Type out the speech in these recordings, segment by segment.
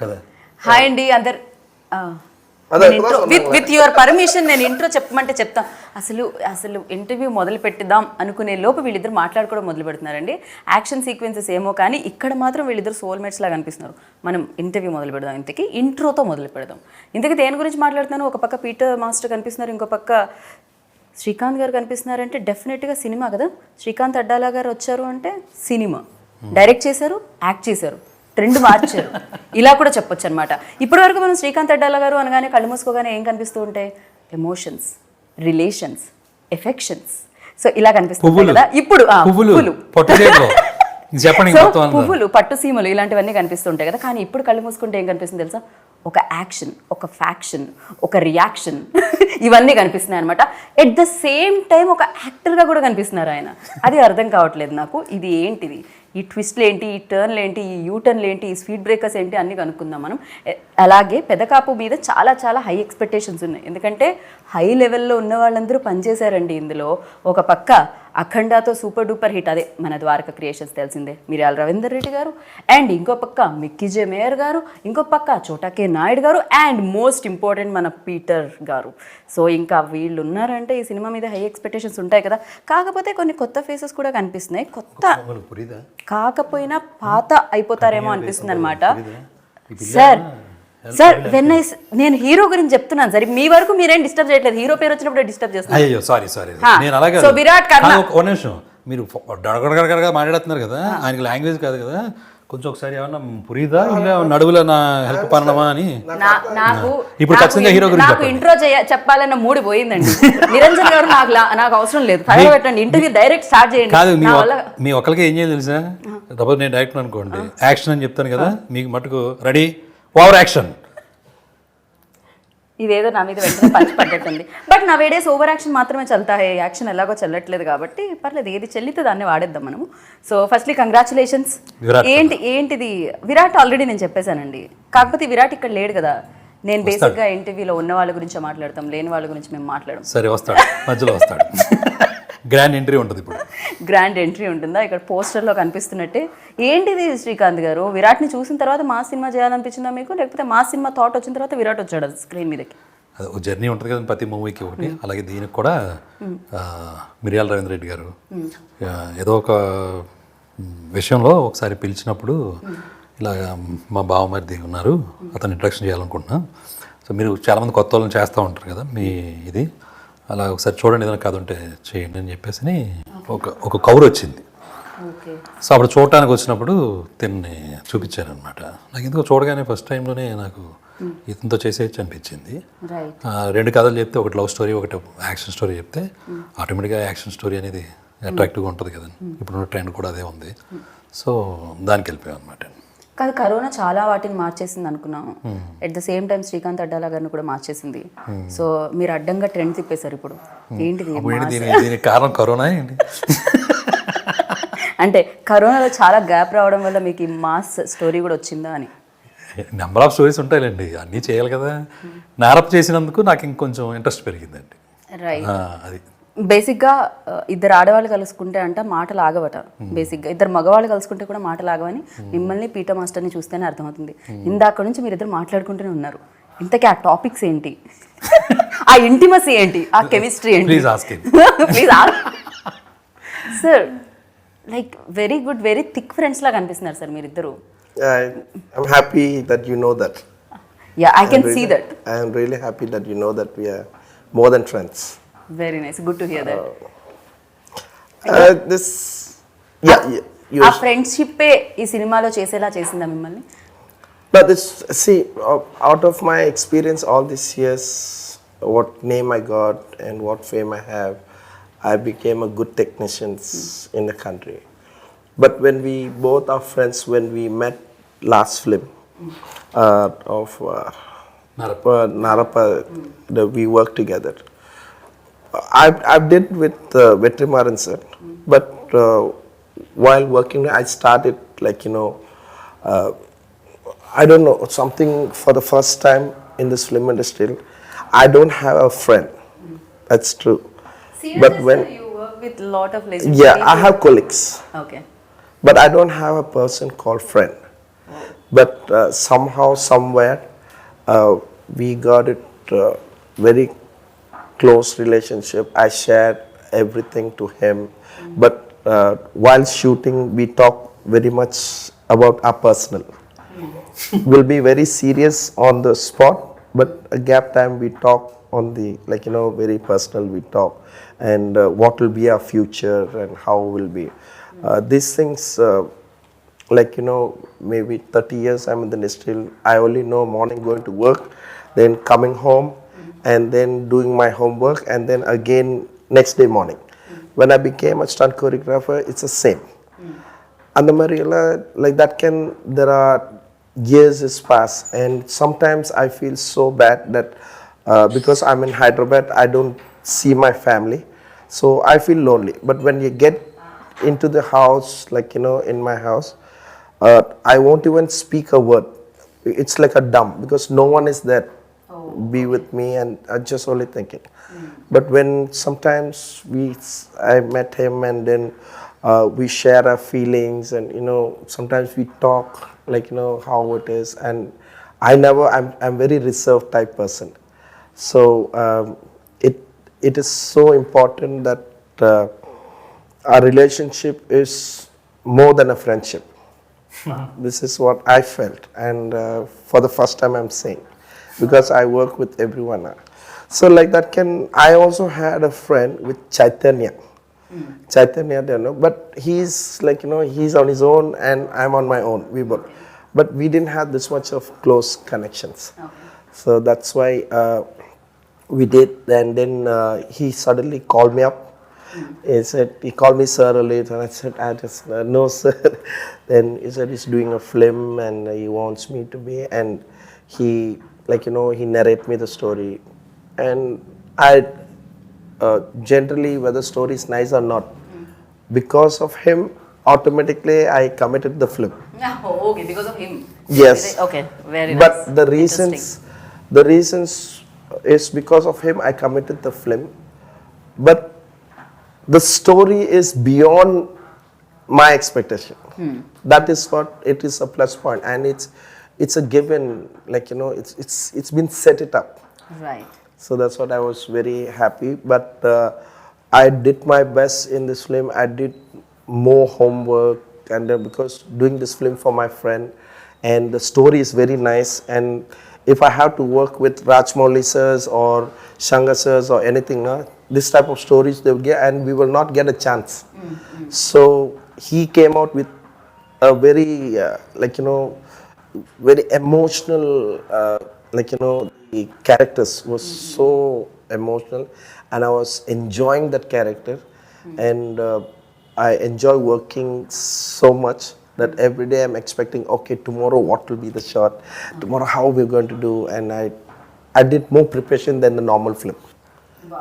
కదా. హాయ్ అండి అందరు. విత్ యువర్ పర్మిషన్ నేను ఇంట్రో చెప్పమంటే చెప్తాం. అసలు ఇంటర్వ్యూ మొదలు పెట్టిద్దాం అనుకునే లోపు వీళ్ళిద్దరు మాట్లాడుకోవడం మొదలు పెడుతున్నారండి. యాక్షన్ సీక్వెన్సెస్ ఏమో కానీ ఇక్కడ మాత్రం వీళ్ళిద్దరు సోల్మేట్స్ లాగా అనిపిస్తున్నారు. మనం ఇంటర్వ్యూ మొదలు పెడదాం. ఇంతకీ ఇంట్రోతో మొదలు పెడదాం. ఇంతకీ దేని గురించి మాట్లాడుతున్నాను? ఒక పక్క పీటర్ మాస్టర్ కనిపిస్తున్నారు, ఇంకో పక్క శ్రీకాంత్ గారు కనిపిస్తున్నారంటే డెఫినెట్గా సినిమా కదా. శ్రీకాంత్ అడ్డాలా గారు వచ్చారు అంటే సినిమా. డైరెక్ట్ చేశారు, యాక్ట్ చేశారు, ట్రెండ్ మార్చారు, ఇలా కూడా చెప్పొచ్చు అనమాట. ఇప్పటి వరకు మనం శ్రీకాంత్ అడ్డాలా గారు అనగానే కళ్ళు మూసుకోగానే ఏం కనిపిస్తూ ఉంటాయి? ఎమోషన్స్, రిలేషన్స్, ఎఫెక్షన్స్, సో ఇలా కనిపిస్తుంది కదా. ఇప్పుడు పువ్వులు, పట్టు సీమలు ఇలాంటివన్నీ కనిపిస్తుంటాయి కదా. కానీ ఇప్పుడు కళ్ళు మూసుకుంటే ఏం కనిపిస్తుంది తెలుసా? ఒక యాక్షన్, ఒక ఫ్యాక్షన్, ఒక రియాక్షన్ ఇవన్నీ కనిపిస్తున్నాయి అనమాట. ఎట్ ద సేమ్ టైం ఒక యాక్టర్గా కూడా కనిపిస్తున్నారు ఆయన. అది అర్థం కావట్లేదు నాకు. ఇది ఏంటిది? ఈ ట్విస్ట్లు ఏంటి, ఈ టర్న్లు ఏంటి, ఈ యూటర్న్లు ఏంటి, ఈ స్పీడ్ బ్రేకర్స్ ఏంటి అన్నీ కనుక్కుందాం మనం. అలాగే పెదకాపు మీద చాలా చాలా హై ఎక్స్పెక్టేషన్స్ ఉన్నాయి. ఎందుకంటే హై లెవెల్లో ఉన్న వాళ్ళందరూ పనిచేశారండి ఇందులో. ఒక పక్క అఖండాతో సూపర్ డూపర్ హిట్, అదే మన ద్వారకా క్రియేషన్స్ తెలిసిందే, మిర్యాల రవీందర్ రెడ్డి గారు, అండ్ ఇంకో పక్క మిక్కీజే మేయర్ గారు, ఇంకో పక్క చోటా కే నాయుడు గారు, అండ్ మోస్ట్ ఇంపార్టెంట్ మన పీటర్ గారు. సో ఇంకా వీళ్ళు ఉన్నారంటే ఈ సినిమా మీద హై ఎక్స్పెక్టేషన్స్ ఉంటాయి కదా. కాకపోతే కొన్ని కొత్త ఫేసెస్ కూడా కనిపిస్తున్నాయి. కొత్త కాకపోయినా పాత అయిపోతారేమో అనిపిస్తుంది అనమాట. సార్ నేను హీరో గురించి చెప్తున్నాను సార్, మీ వరకు మీరేం డిస్టర్బ్ చేయట్లేదు. హీరో పేరు వచ్చినప్పుడు డిస్టర్బ్ చేస్తున్నారు. సో విరాట్ కర్ణ, మీరు గడగడగడగా మాట్లాడుతున్నారు కదా, ఆయనకి లాంగ్వేజ్ కాదు కదా, కొంచెం ఒకసారి ఏమన్నా పురీదా ఇలా నడువుల నా హెల్ప్ పనమా అని. నాకు ఇప్పుడు ఖచ్చితంగా హీరో గురించి నాకు ఇంట్రో చెప్పాలని మూడు పోయిందండి. నిరంజన్ గారు నాకు అవసరం లేదు, పెట్టండి, ఇంటర్వ్యూ డైరెక్ట్ స్టార్ట్ చేయండి. కాదు, మీ ఒక్కరికి ఏం చేయాలి తెలుసా? సపోజ్ నేను డైరెక్టర్ అనుకోండి, యాక్షన్ అని చెప్తాను కదా, మీకు మటుకు రెడీ ఓవర్ యాక్షన్, ఇదేదో నా మీద వెంటనే పంచి పడ్డట్టుంది. బట్ నా వేడేస్ ఓవర్ యాక్షన్ మాత్రమే చల్తా, యాక్షన్ ఎలాగో చెల్లట్లేదు కాబట్టి పర్లేదు, ఏది చెల్లితే దాన్ని వాడేద్దాం మనము. So firstly congratulations. ఏంటిది విరాట్ ఆల్రెడీ నేను చెప్పేశానండి. కాకపోతే విరాట్ ఇక్కడ లేడు కదా. నేను బేసిక్గా ఇంటర్వ్యూలో ఉన్న వాళ్ళ గురించి మాట్లాడతాం, లేని వాళ్ళ గురించి మేము మాట్లాడడం. సరే, వస్తాడు, మధ్యలో వస్తాడు. గ్రాండ్ ఎంట్రీ ఉంటుంది. ఇప్పుడు గ్రాండ్ ఎంట్రీ ఉంటుందా? ఇక్కడ పోస్టర్లో కనిపిస్తున్నట్టే. ఏంటిది శ్రీకాంత్ గారు, విరాట్ని చూసిన తర్వాత మా సినిమా చేయాలనిపించిందా మీకు, లేకపోతే మా సినిమా థాట్ వచ్చిన తర్వాత విరాట్ వచ్చాడు స్క్రీన్ మీదకి? అది ఒక జర్నీ ఉంటుంది కదా ప్రతి మూవీకి ఒకటి. అలాగే దీనికి కూడా మిర్యాల రవీంద్ర రెడ్డి గారు ఏదో ఒక విషయంలో ఒకసారి పిలిచినప్పుడు, ఇలాగ మా బావమరిది ఉన్నారు, అతను ఇంట్రడక్షన్ చేయాలనుకుంటున్నా, సో మీరు చాలామంది కొత్త వాళ్ళని చేస్తూ ఉంటారు కదా మీ ఇది, అలా ఒకసారి చూడండి, ఏదైనా కథ ఉంటే చేయండి అని చెప్పేసి ఒక కవర్ వచ్చింది. సో అప్పుడు చూడటానికి వచ్చినప్పుడు తిన్ని చూపించాను అనమాట. నాకు ఎందుకో చూడగానే ఫస్ట్ టైంలోనే నాకు ఇతనితో చేసేయచ్చు అనిపించింది. 2 కథలు చెప్తే, ఒకటి లవ్ స్టోరీ, ఒకటి యాక్షన్ స్టోరీ చెప్తే ఆటోమేటిక్గా యాక్షన్ స్టోరీ అనేది అట్రాక్టివ్గా ఉంటుంది కదా. ఇప్పుడున్న ట్రెండ్ కూడా అదే ఉంది. సో దానికి వెళ్ళిపోయాం అనమాట. కాదు, కరోనా చాలా వాటిని మార్చేసింది అనుకున్నాము. At the same time Srikanth Addala గారిని కూడా మార్చేసింది. సో మీరు అడ్డంగా ట్రెండ్ తిప్పేశారు. ఇప్పుడు ఏంటిది కారణం? కరోనా ఏంటి అంటే కరోనాలో చాలా గ్యాప్ రావడం వల్ల మీకు ఈ మాస్ స్టోరీ కూడా వచ్చిందా అని? నెంబర్ ఆఫ్ స్టోరీస్ ఉంటాయిలేండి, అన్నీ చేయాలి కదా. నారప్ చేసినందుకు నాకు ఇంకొంచెం ఇంట్రెస్ట్ పెరిగిందండి. రైట్. అది బేసిక్గా ఇద్దరు ఆడవాళ్ళు కలుసుకుంటే అంట మాటలు ఆగవట. బేసిక్గా ఇద్దరు మగవాళ్ళు కలుసుకుంటే కూడా మాటలు ఆగవని మిమ్మల్ని పీటర్ మాస్టర్ని చూస్తేనే అర్థమవుతుంది. ఇందాక నుంచి మీరు ఇద్దరు మాట్లాడుకుంటూనే ఉన్నారు. ఇంతకీ ఆ టాపిక్స్ ఏంటి, ఆ ఇంటిమసీ ఏంటి, ఆ కెమిస్ట్రీ ఏంటి? Please sir, like very good, very thick friends లాగా అనిపిస్తున్నారు సార్ మీరిద్దరు. I'm happy that you know that. Yeah, I can see that. I am really happy that you know that we are more than friends. Very nice, good to hear that. This ఆ friendship ఈ సినిమాలో చేసేలా చేసిందా మిమ్మల్ని? But this, see, out of my experience all these years, what name I got and what fame I have, I became a good technician in the country. But when we both are friends, when we met last film of Narapa, we worked together. I did with Vetrimaran sir, but while working, I started like, I don't know, something for the first time in this film industry. I don't have a friend. That's true. Seriously, but when sir, you work with a lot of legends. Yeah, I have colleagues. Okay. But I don't have a person called friend. but somehow, somewhere, we got it very close relationship. I shared everything to him, but while shooting, we talk very much about our personal. We'll be very serious on the spot, but a gap time we talk on the, like, very personal we talk, and what will be our future and how will be. These things, like, maybe 30 years I'm in the industry, I only know morning going to work, then coming home, and then doing my homework, and then again next day morning. When I became a stunt choreographer, it's the same. And the Miryala, like that, there are years has passed, and sometimes I feel so bad that because I'm in Hyderabad, I don't see my family, so I feel lonely. But when you get into the house, like, in my house, I won't even speak a word. It's like a dumb, because no one is there be with me, and I'm just only thinking. But when sometimes I met him, and then we share our feelings, and sometimes we talk, like, how it is. And I'm very reserved type person, so it is so important that our relationship is more than a friendship. This is what I felt, and for the first time I'm saying, because I work with everyone. So like that, I also had a friend with Chaitanya. Chaitanya, I don't know, but he's like, he's on his own, and I'm on my own. We both, but we didn't have this much of close connections. So that's why we did. And then he suddenly called me up. He called me sir later, and I said, no sir. Then he said he's doing a film, and he wants me to be, and he, like, he narrate me the story, and I generally, whether story is nice or not, because of him, automatically I committed the film. Oh, okay, because of him. Yes. Okay, very But nice. the reasons is because of him I committed the film. But the story is beyond my expectation. That is what it is, a plus point, and it's a given. Like, it's been set it up. Right. So that's what I was very happy. But I did my best in this film. I did more homework, and because doing this film for my friend, and the story is very nice. And if I have to work with Rajmouli sirs or Shankar sirs or anything, this type of stories they will get, and we will not get a chance. So he came out with a very very emotional, the characters was so emotional, and I was enjoying that character. And I enjoy working so much that every day I'm expecting, okay, tomorrow what will be the shot, tomorrow how we're going to do. And I did more preparation than the normal film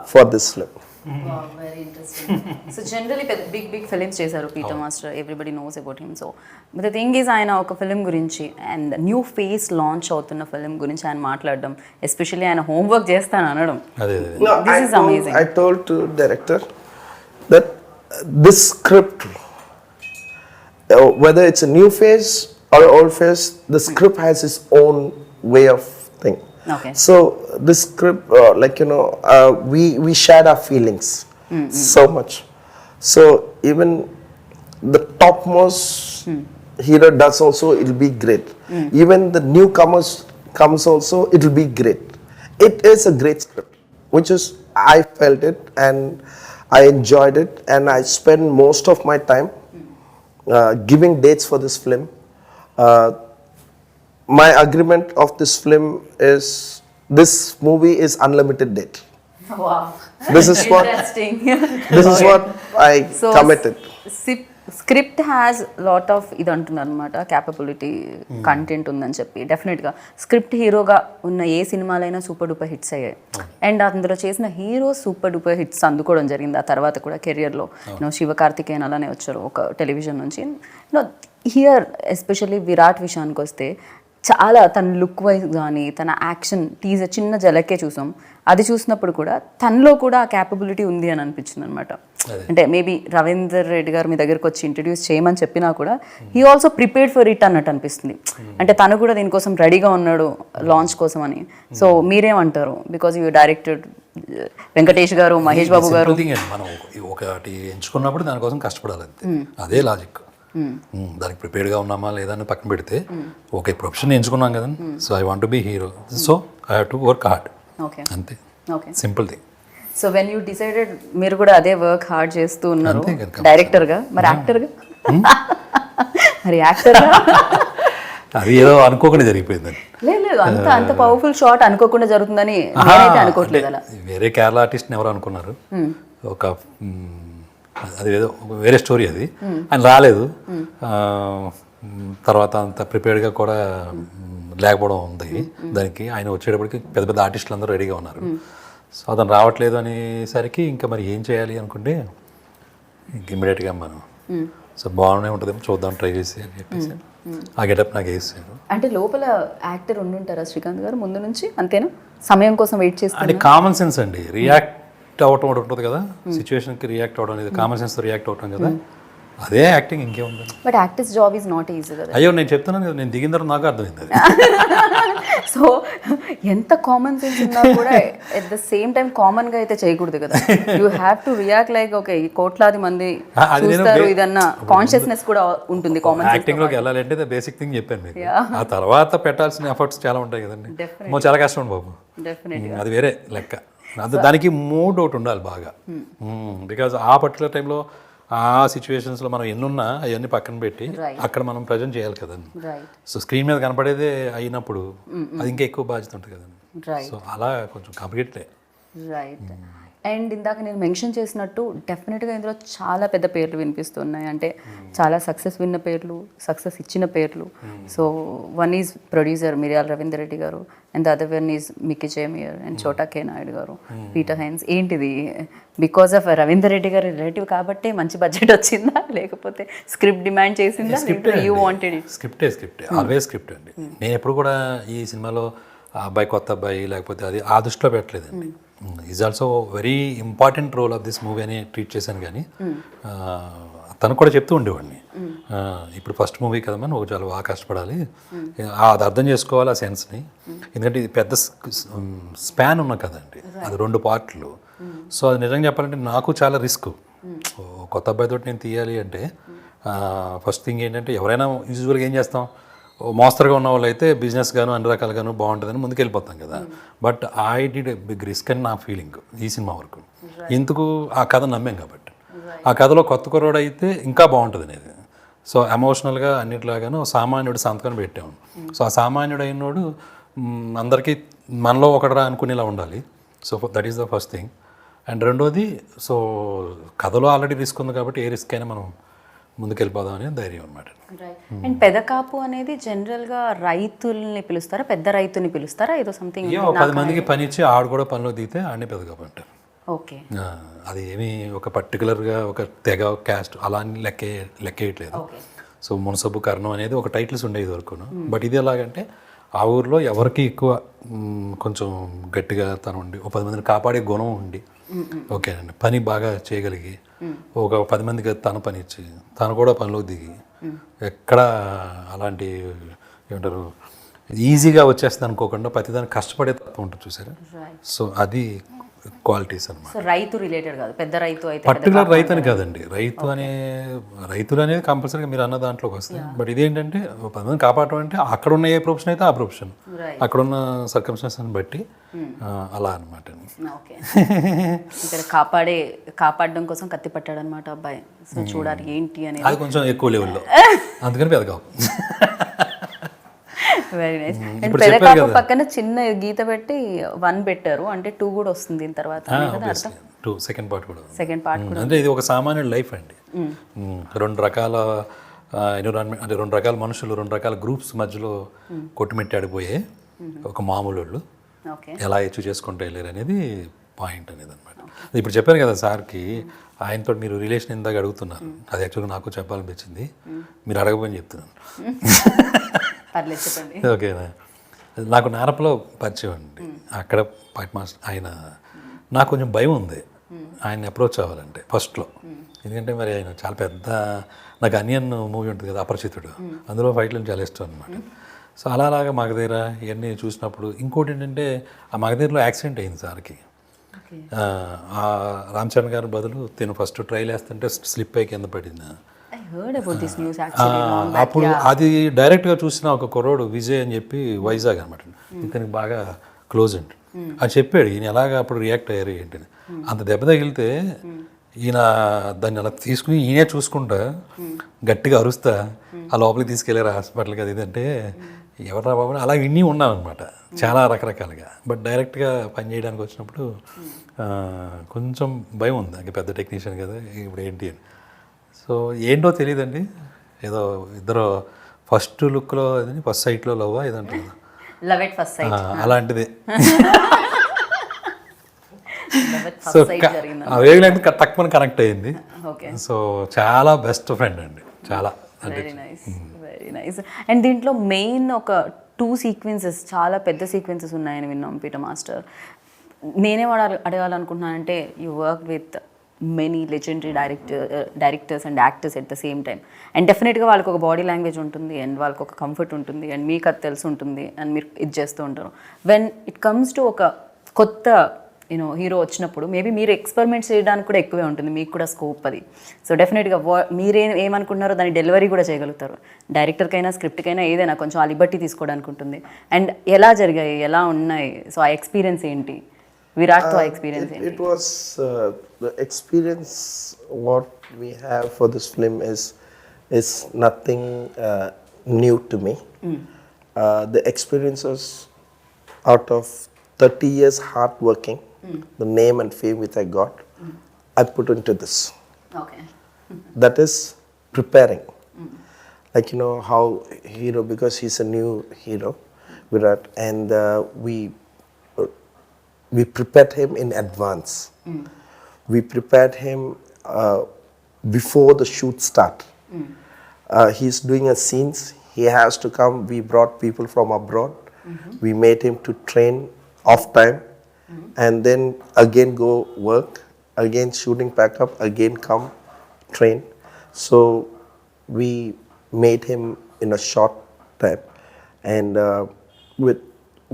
for this film. Wow, very interesting. So generally big films చేశారు Peter master, everybody knows about him. So but the thing is, ఆయన ఒక film గురించి and new face launch అవుతున్న film గురించి ఆయన మాట్లాడడం, especially ఆయన homework చేస్తాను అనడం, this is amazing. I told to director that this script, whether it's a new phase or old phase, the script has its own way of thing. Okay. So this script, we shared our feelings so much. So even the topmost hero does also, it'll be great. Even the newcomers comes also, it'll be great. It is a great script, which is, I felt it and I enjoyed it, and I spent most of my time giving dates for this film. My agreement of this film is, this movie is unlimited date. Wow. This is what Interesting. this is what I committed. Script has lot of ఇది అంటున్నారు అనమాట, capability, content ఉందని చెప్పి. డెఫినెట్గా script హీరోగా ఉన్న ఏ సినిమాలైనా super duper hits అయ్యాయి, and అందులో చేసిన హీరో సూపర్ డూపర్ హిట్స్ అందుకోవడం జరిగింది. ఆ తర్వాత కూడా కెరియర్లో శివకార్తికేయన్ అలానే వచ్చారు ఒక టెలివిజన్ నుంచి. హియర్ ఎస్పెషల్లీ విరాట్ విషయానికి వస్తే, చాలా తన లుక్ వైజ్ కానీ తన యాక్షన్ టీజర్ చిన్న జలకే చూసాం, అది చూసినప్పుడు కూడా తనలో కూడా ఆ క్యాపబిలిటీ ఉంది అని అనిపించింది అనమాట. అంటే మేబీ రవీందర్ రెడ్డి గారు మీ దగ్గరకు వచ్చి ఇంట్రడ్యూస్ చేయమని చెప్పినా కూడా he also prepared for it అన్నట్టు అనిపిస్తుంది. అంటే తను కూడా దీనికోసం రెడీగా ఉన్నాడు లాంచ్ కోసం అని. సో మీరేమంటారు? బికాజ్ యూ డైరెక్టెడ్ వెంకటేష్ గారు, మహేష్ బాబు గారు. మనం ఒకటి ఎంచుకున్నప్పుడు దానికోసం కష్టపడాలి అంతే, అదే లాజిక్. దానికి ప్రిపేర్డ్గా ఉన్నామా లేదా అని పక్కన పెడితే ఓకే ప్రొఫెషన్ ఎంచుకున్నాం కదా, so I want be hero, so I have to work hard, అంతే, simple thing. So when you decided మీరు కూడా అదే వర్క్ హార్డ్ చేస్తూ ఉన్నారు డైరెక్టర్గా, మరి యాక్టర్గా మరి యాక్టర్గా అది ఏదో అనుకోకుండా జరిగిపోయిందని. లేదు అంత పవర్ఫుల్ షాట్ అనుకోకుండా జరుగుతుందని నేనైతే అనుకోవట్లేదు. అలా వేరే కేరళ ఆర్టిస్ట్ని ఎవరు అనుకున్నారు, ఒక అది ఏదో వేరే స్టోరీ, అది ఆయన రాలేదు. తర్వాత అంత ప్రిపేర్డ్గా కూడా లేకపోవడం ఉంది దానికి. ఆయన వచ్చేటప్పటికి పెద్ద పెద్ద ఆర్టిస్టులు అందరూ రెడీగా ఉన్నారు. సో అతను రావట్లేదు అనేసరికి ఇంకా మరి ఏం చేయాలి అనుకుంటే ఇంక ఇమ్మీడియట్గా మనం సో బాగానే ఉంటుందేమో చూద్దాం ట్రై చేసి అని చెప్పేసి ఆ గెటప్ నాకు వేసాను. అంటే లోపల యాక్టర్ ఉండుంటారా శ్రీకాంత్ గారు ముందు నుంచి, అంతేనా? సమయం కోసం వెయిట్ చేస్తాను. అంటే కామన్ సెన్స్ అండి, రియాక్ట్ అవటం ఒకటి ఉంటుంది కదా, సిచ్యువేషన్కి రియాక్ట్ అవడం అనేది కామన్ సెన్స్తో రియాక్ట్ అవటం కదా, అదే యాక్టింగ్, ఇంకేముంది. But actors job is not easy కదా. అయ్యో నేను చెప్తున్నాను కదా, నేను దిగిన తర్వాత నాకు అర్థమైంది అది. సో ఎంత కామన్ సెన్స్ ఉన్నా కూడా at the same time common గా అయితే చేయకూడదు కదా. You have to react like okay కోట్లాది మంది చూస్తారు ఇదన్నా కాన్షియస్నెస్ కూడా ఉంటుంది. కామన్ యాక్టింగ్ లోకి వెళ్ళాలంటే బేసిక్ థింగ్ చెప్పాను మీకు. ఆ తర్వాత పెట్టాల్సిన ఎఫర్ట్స్ చాలా ఉంటాయి కదండి, చాలా కష్టం బాబు, అది వేరే లెక్క. దానికి మూడ్ ఒకటి ఉండాలి బాగా, బికాజ్ ఆ పర్టికులర్ టైంలో ఆ సిచ్యువేషన్స్లో మనం ఎన్నున్నా అవన్నీ పక్కన పెట్టి అక్కడ మనం ప్రజెంట్ చేయాలి కదండి. సో స్క్రీన్ మీద కనపడేదే అయినప్పుడు అది ఇంకా ఎక్కువ బాధ్యత ఉంటుంది కదండి. సో అలా కొంచెం కాంప్లికేటెడ్. రైట్. అండ్ ఇందాక నేను మెన్షన్ చేసినట్టు డెఫినెట్గా ఇందులో చాలా పెద్ద పేర్లు వినిపిస్తున్నాయి, అంటే చాలా సక్సెస్ విన్న పేర్లు, సక్సెస్ ఇచ్చిన పేర్లు. So one is producer Miryala Ravinder Reddy గారు, and the other one is Mickey J Meyer and Chota K Naidu గారు, పీటర్ హైన్స్. ఏంటిది బికాస్ ఆఫ్ రవీందర్ రెడ్డి గారి రిలేటివ్ కాబట్టి మంచి బడ్జెట్ వచ్చిందా, లేకపోతే స్క్రిప్ట్ డిమాండ్ చేసిందా, యూ వాంటెడ్ ఇట్? స్క్రిప్టే ఆల్వేస్ స్క్రిప్ట్ అండి. నేను ఎప్పుడు కూడా ఈ సినిమాలో ఆ అబ్బాయి కొత్త అబ్బాయి లేకపోతే అది ఆ దృష్టిలో పెట్టలేదండి. Is also very important role of this movie అని ట్రీట్ చేశాను. కానీ తను కూడా చెప్తూ ఉండేవాడిని, ఇప్పుడు ఫస్ట్ మూవీ కదమ్మా, నువ్వు చాలా బాగా కష్టపడాలి, అది అర్థం చేసుకోవాలి ఆ సెన్స్ని, ఎందుకంటే ఇది పెద్ద స్పాన్ ఉన్న కదండి, అది 2 పార్ట్లు. సో అది నిజంగా చెప్పాలంటే నాకు చాలా రిస్క్. కొత్త అబ్బాయితో నేను తీయాలి అంటే ఫస్ట్ థింగ్ ఏంటంటే, ఎవరైనా యూజువల్గా ఏం చేస్తాం, మోస్తరుగా ఉన్న వాళ్ళు అయితే బిజినెస్ గాను అన్ని రకాలుగాను బాగుంటుందని ముందుకు వెళ్ళిపోతాం కదా. But I did a big risk అని నా ఫీలింగ్ ఈ సినిమా వరకు. ఎందుకు, ఆ కథ నమ్మాం కాబట్టి. ఆ కథలో కొత్త కుర్రోడు అయితే ఇంకా బాగుంటుంది అనేది. సో ఎమోషనల్గా అన్నిట్లాగాను సామాన్యుడు సంతకం పెట్టాము. సో ఆ సామాన్యుడు అయినోడు అందరికీ మనలో ఒకడరా అనుకునేలా ఉండాలి. So that is the first thing. And రెండోది, సో కథలో ఆల్రెడీ రిస్క్ ఉంది కాబట్టి ఏ రిస్క్ అయినా మనం ముందుకెళ్ళిపోదాం అనే ధైర్యం అనమాట. అండ్ పెదకాపు అనేది జనరల్గా రైతుల్ని పిలుస్తారా, పెద్ద రైతుని పిలుస్తారా, ఏదో సంథింగ్ 10 మందికి పని ఇచ్చి ఆడు కూడా పనిలో దిగితే ఆడనే పెదకాపు అంటారు. ఓకే, అది ఏమి ఒక పర్టికులర్గా ఒక తెగ క్యాస్ట్ అలా లెక్కేయట్లేదు. సో మున్సబు కర్ణం అనేది ఒక టైటిల్స్ ఉండేది వరకును. బట్ ఇది ఎలాగంటే ఆ ఊరిలో ఎవరికి ఎక్కువ కొంచెం గట్టిగా తను ఉండి ఒక 10 మందిని కాపాడే గుణం ఉండి, ఓకేనండి, పని బాగా చేయగలిగి ఒక 10 మందికి తన పని ఇచ్చి తను కూడా పనిలో దిగి ఎక్కడ అలాంటి ఏమంటారు ఈజీగా వచ్చేస్తుంది అనుకోకుండా ప్రతిదానికి కష్టపడే తప్ప ఉంటుంది చూసారా. సో అది క్వాలిటీస్ అన్నమాట. రైతు రిలేటెడ్ కాదు, పెద్ద రైతు అయితే పర్టికులర్ రైతు అని కాదండి, రైతులు అనేది కంపల్సరీగా మీరు అన్న దాంట్లోకి వస్తుంది. బట్ ఇదేంటంటే 10 మంది కాపాడటం అంటే అక్కడ ఉన్న ఏ ప్రొఫెషన్ అయితే ఆ ప్రొఫెషన్, అక్కడున్న సర్కమ్స్టెన్సెస్ని బట్టి అలా అనమాట. ఇక్కడ కాపాడడం కోసం కత్తి పట్టాడు అనమాట అబ్బాయి. సో చూడాలి ఏంటి అనేది, అది కొంచెం ఎక్కువ లెవెల్లో, అందుకని Pedakapu. Very nice. And Pedakapu పక్కన చిన్న గీత పెట్టి 1 పెట్టారు, అంటే 2 కూడా వస్తుంది దీని తర్వాత. సెకండ్ పార్ట్ కూడా అంటే ఇది ఒక సామాన్యుడి లైఫ్ అండి. 2 రకాల ఎన్విరాన్మెంట్, అంటే 2 రకాల మనుషులు, 2 రకాల గ్రూప్స్ మధ్యలో కొట్టుమిట్టాడిపోయే ఒక మామూలు వాళ్ళు ఎలా అచీవ్ చేసుకుంటూ వెళ్ళారు అనేది పాయింట్ అనేది అనమాట. ఇప్పుడు చెప్పాను కదా సార్కి, ఆయనతో మీరు రిలేషన్ ఇందాక అడుగుతున్నారు, అది యాక్చువల్గా నాకు చెప్పాలనిపించింది, మీరు అడగబోని చెప్తున్నాను. పర్లేదు చెప్పండి. ఓకేనా, నాకు నారపలో పరిచయం అండి. అక్కడ ఫైట్ మాస్టర్ ఆయన, నాకు కొంచెం భయం ఉంది ఆయన అప్రోచ్ అవ్వాలంటే ఫస్ట్లో. ఎందుకంటే మరి ఆయన చాలా పెద్ద, నాకు అనియన్ మూవీ ఉంటుంది కదా అపరిచితుడు, అందులో ఫైట్లు చాలా ఇష్టం అనమాట. సో అలాగా మగధీర ఇవన్నీ చూసినప్పుడు, ఇంకోటి ఏంటంటే ఆ మగధీరలో యాక్సిడెంట్ అయింది సార్కి. ఆ రామ్ చరణ్ గారి బదులు తిను ఫస్ట్ ట్రైల్ వేస్తుంటే స్లిప్ అయి కింద పడింది. అప్పుడు అది డైరెక్ట్గా చూసిన ఒక కుర్రోడు విజయ్ అని చెప్పి వైజాగ్ అనమాట, ఇతనికి బాగా క్లోజ్ అండి. అది చెప్పాడు ఈయన ఎలాగ అప్పుడు రియాక్ట్ అయ్యారు ఏంటని. అంత దెబ్బ తగిలితే ఈయన దాన్ని అలా తీసుకుని ఈయనే చూసుకుంటా గట్టిగా అరుస్తా ఆ లోపలికి తీసుకెళ్ళారు హాస్పిటల్కి. అది ఇదంటే ఎవరా బాబు అలా విన్నీ ఉన్నాం అనమాట చాలా రకరకాలుగా. బట్ డైరెక్ట్గా పని చేయడానికి వచ్చినప్పుడు కొంచెం భయం ఉంది, ఇంకా పెద్ద టెక్నీషియన్ కదా ఇప్పుడు ఏంటి అని. సో ఏంటో తెలియదండి, ఏదో ఇద్దరు ఫస్ట్ లుక్లో ఫస్ట్ సైట్లో లవ్ ఇదంటారు, అలాంటిది. సో ఆ వేవ్ లెంగ్త్ తక్కువ కనెక్ట్ అయ్యింది. సో చాలా బెస్ట్ ఫ్రెండ్ అండి, చాలా. Very nice. అండ్ దీంట్లో మెయిన్ ఒక 2 సీక్వెన్సెస్, చాలా పెద్ద సీక్వెన్సెస్ ఉన్నాయని విన్నాం పీటర్ మాస్టర్. నేనేం అడగాలనుకుంటున్నానంటే, you work with many legendary directors and actors at the same time. And డెఫినెట్గా వాళ్ళకి ఒక బాడీ లాంగ్వేజ్ ఉంటుంది, అండ్ వాళ్ళకి ఒక కంఫర్ట్ ఉంటుంది, అండ్ మీకు అది తెలిసి ఉంటుంది, అండ్ మీరు ఇది చేస్తూ ఉంటారు. వెన్ ఇట్ కమ్స్ టు ఒక కొత్త హీరో వచ్చినప్పుడు మేబీ మీరు ఎక్స్పెరిమెంట్స్ చేయడానికి కూడా ఎక్కువే ఉంటుంది, మీకు కూడా స్కోప్ అది. సో డెఫినెట్గా ఏమనుకుంటున్నారో దాన్ని డెలివరీ కూడా చేయగలుగుతారు. డైరెక్టర్కైనా స్క్రిప్ట్కైనా ఏదైనా కొంచెం ఆ లిబర్టీ తీసుకోవడానికి ఉంటుంది. అండ్ ఎలా జరిగాయి, ఎలా ఉన్నాయి, సో ఆ ఎక్స్పీరియన్స్ ఏంటి విరాట్తో? ఆ ఎక్స్పీరియన్స్ ఏంటి? It was the experience what we have for this film is nothing new to me. The experiences out of 30 years hard working, the name and fame which I got, I put into this. Okay. That is preparing. Like how hero, because he's a new hero, Virat, and we prepared him in advance. We prepared him before the shoot start. He's doing a scenes. He has to come. We brought people from abroad. We made him to train off time, and then again go work, again shooting back up, again come train. So we made him in a short time, and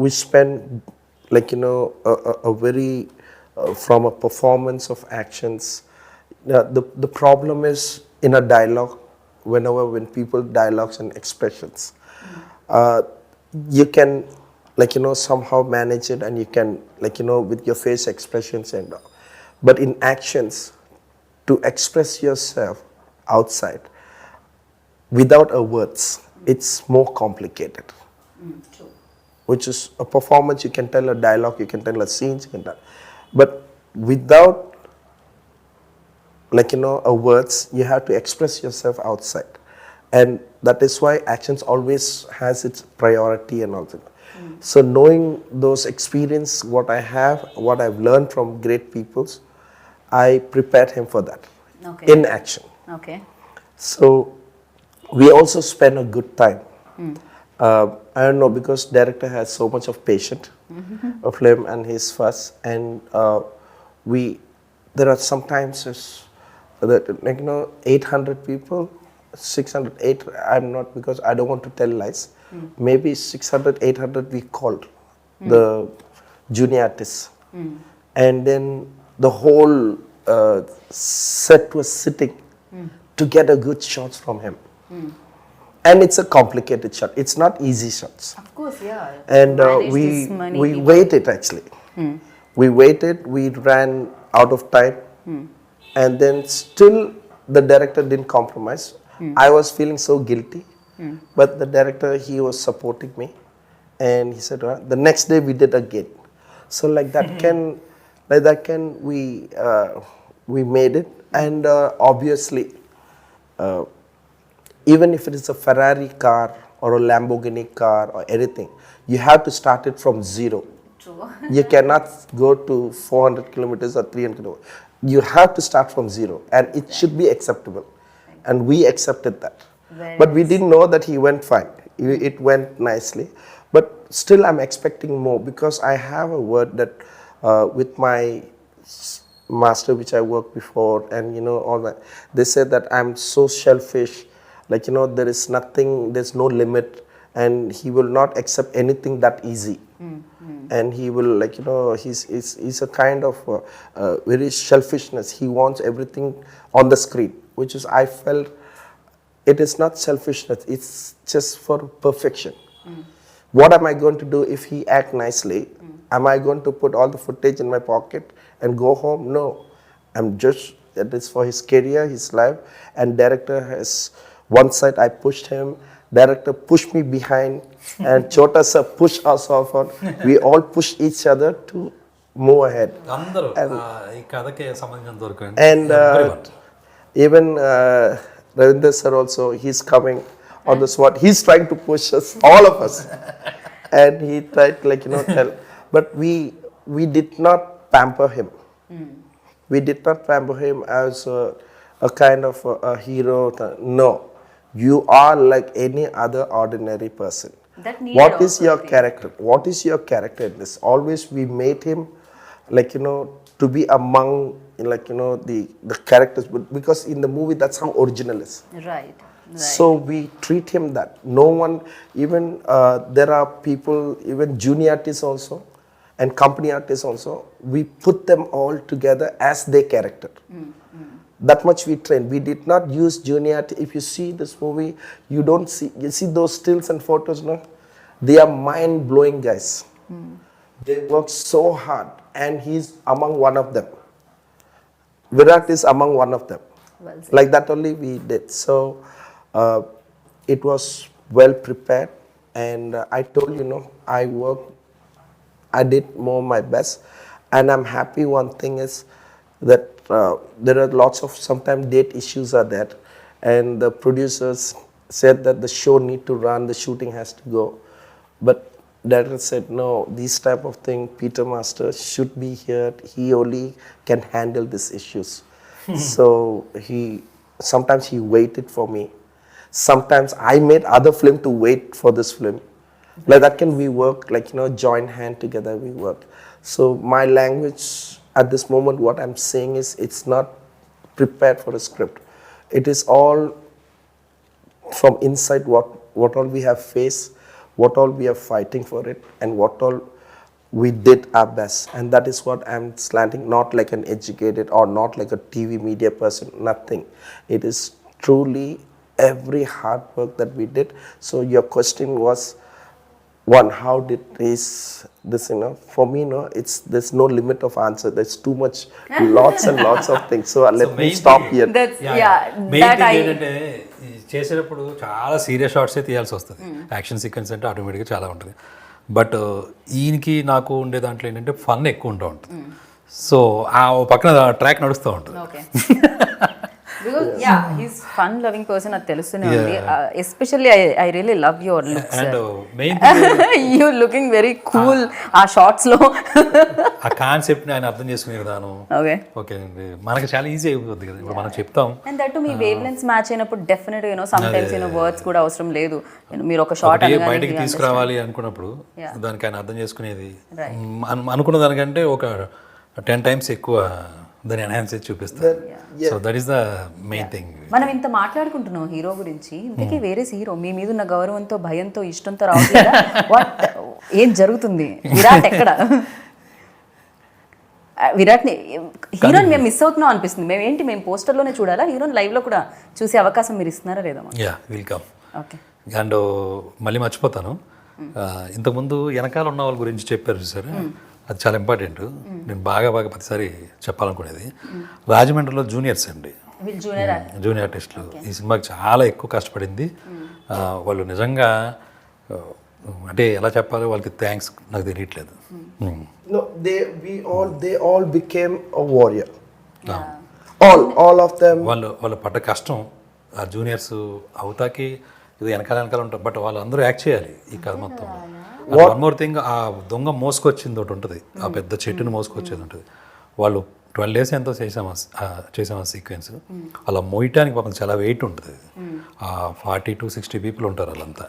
we spent a very from a performance of actions. The problem is in a dialogue, when people dialogues and expressions, you can somehow manage it, and you can with your face expressions and all. But in actions, to express yourself outside without a words, it's more complicated. True. Which is a performance, you can tell a dialogue, you can tell a scene, you can tell. But without a words, you have to express yourself outside. And that is why actions always has its priority and all that. So knowing those experience, what I have, what I've learned from great peoples, I prepared him for that. Okay. In action. Okay. So we also spend a good time. I don't know, because director has so much of patience of him and his fuss, and there are sometimes that 800 people, 600, 800, I'm not, because I don't want to tell lies. Maybe 600, 800 we called the junior artists, and then the whole set was sitting to get a good shots from him. And it's a complicated shot. It's not easy shots. Of course, yeah. And we waited actually. We waited. We ran out of time, and then still the director didn't compromise. I was feeling so guilty, but the director, he was supporting me, and he said, the next day we did again. So like that can we made it, and obviously. Even if it is a Ferrari car or a Lamborghini car or anything, you have to start it from zero. True. You cannot go to 400 kilometers or 300 kilometers. You have to start from zero, and it should be acceptable. And we accepted that. But we didn't know that he went fine. It went nicely, but still I'm expecting more because I have a word that with my master which I worked before, and you know all that. They said that I'm so selfish, like you know there is nothing, there's no limit, and he will not accept anything that easy. And he will, like you know, he's a kind of very selfishness. He wants everything on the screen, which is I felt it is not selfishness. It's just for perfection. What am I going to do if he act nicely? Am I going to put all the footage in my pocket and go home? No, I'm just, that is for his career, his life. And director has, one side I pushed him, director pushed me behind, and Chota sir pushed us off on. We all pushed each other to move ahead. అందరూ ఈ కథకి సంబంధించిన దొరకండి. And even Ravinder sir also, he's coming on the spot. He's trying to push us, all of us. And he tried, like you know, tell. But we did not pamper him. We did not pamper him as a kind of a hero. No, you are like any other ordinary person. What is your character? What is your character in this? Always we made him, like you know, to be among, like you know, the characters, because in the movie that's how original is. Right. So we treat him that. No one, even there are people, even junior artists also, and company artists also, we put them all together as their character. That much we train. We did not use junior. If you see this movie, you don't see, you see those stills and photos, no? They are mind-blowing guys. They work so hard, and he's among one of them. Virat is among one of them. Well said. Like that only we did. So it was well prepared, and I told you know, I did more my best, and I'm happy. One thing is that there are lots of sometimes date issues are there, and the producers said that the show need to run, the shooting has to go, but director said no, these type of thing Peter Master should be here, he only can handle these issues. So sometimes he waited for me, sometimes I made other film to wait for this film. Like that can we work, like you know, join hand together we work. So my language at this moment, what I'm saying is, it's not prepared for a script. It is all from inside, what all we have faced, what all we are fighting for it, and what all we did our best. And that is what I'm slanting, not like an educated or not like a TV media person, nothing. It is truly every hard work that we did. So your question was, one, how did this, you know, for me, no, there's no limit of answer. There's too much, lots and lots of things. So let me stop here. That's main thing ఏంటంటే చేసేటప్పుడు చాలా serious షార్ట్సే తీయాల్సి వస్తుంది. Action sequence అంటే ఆటోమేటిక్గా చాలా ఉంటుంది. But ఈయనకి నాకు ఉండే దాంట్లో ఏంటంటే ఫన్ ఎక్కువ ఉంటూ ఉంటుంది. సో ఆ పక్కన ట్రాక్ నడుస్తూ ఉంటుంది. Because he's fun loving person, అది తెలుస్తూనే ఉంది. Especially I really love your looks. And main you looking very cool ఆ షార్ట్స్ లో. ఆ కాన్సెప్ట్ ని ఆయన అర్థం చేసుకునే విధానం ఓకే అండి, మనకి చాలా ఈజీ అయిపోతుంది కదా. ఇప్పుడు మనం చెప్తాం, and that me wave lens match అయినప్పుడు డెఫినెట్ గా సమ్ టైమ్స్ వర్డ్స్ కూడా అవసరం లేదు. మీరు ఒక షార్ట్ అనగానే బయటికి తీసుకురావాలి అనుకున్నప్పుడు దానికి ఆయన అర్థం చేసుకునేది అనుకున్న దానికంటే ఒక 10 times ఎక్కువ దాన్ని ఎన్హాన్స్ చేసి చూపిస్తారు. So that is the main thing. మనం ఇంత మాట్లాడుకుంటున్నాం హీరో గురించి, ఇంతకీ వేరే హీరో మీ మీద ఉన్న గౌరవంతో, భయంతో, ఇష్టంతో రావట్లేదా? వాట్ ఏం జరుగుతుంది? విరాట్ ఎక్కడ? విరాట్ని హీరోని మేము మిస్ అవుతున్నాం అనిపిస్తుంది. మేము పోస్టర్లోనే చూడాలా, హీరోని లైవ్లో కూడా చూసే అవకాశం మీరు ఇస్తున్నారా లేదా? వెల్కమ్. ఓకే. అండ్ మళ్ళీ మర్చిపోతాను, ఇంతకుముందు వెనకాల ఉన్న వాళ్ళ గురించి చెప్పారు చూసారు, అది చాలా ఇంపార్టెంట్. నేను బాగా ప్రతిసారి చెప్పాలనుకునేది, రాజమండ్రిలో జూనియర్స్ అండి, జూనియర్ ఆర్టిస్టులు ఈ సినిమాకి చాలా ఎక్కువ కష్టపడింది వాళ్ళు. నిజంగా అంటే ఎలా చెప్పాలో వాళ్ళకి థ్యాంక్స్ నాకు తెలియట్లేదు. No, they all became a warrior. All of them. వాళ్ళు పడ్డ కష్టం, ఆ జూనియర్స్ అవుతాకి ఇది వెనకాల ఉంటారు, బట్ వాళ్ళందరూ యాక్ట్ చేయాలి ఈ కథ మొత్తం. వన్ మోర్ థింగ్, ఆ దొంగ మోసుకొచ్చింది ఒకటి ఉంటుంది, ఆ పెద్ద చెట్టుని మోసుకొచ్చేది ఉంటుంది. వాళ్ళు 12 days ఎంతో చేసాము ఆ సీక్వెన్స్. అలా మోయటానికి పాపం చాలా వెయిట్ ఉంటుంది. 40 to 60 పీపుల్ ఉంటారు వాళ్ళంతా.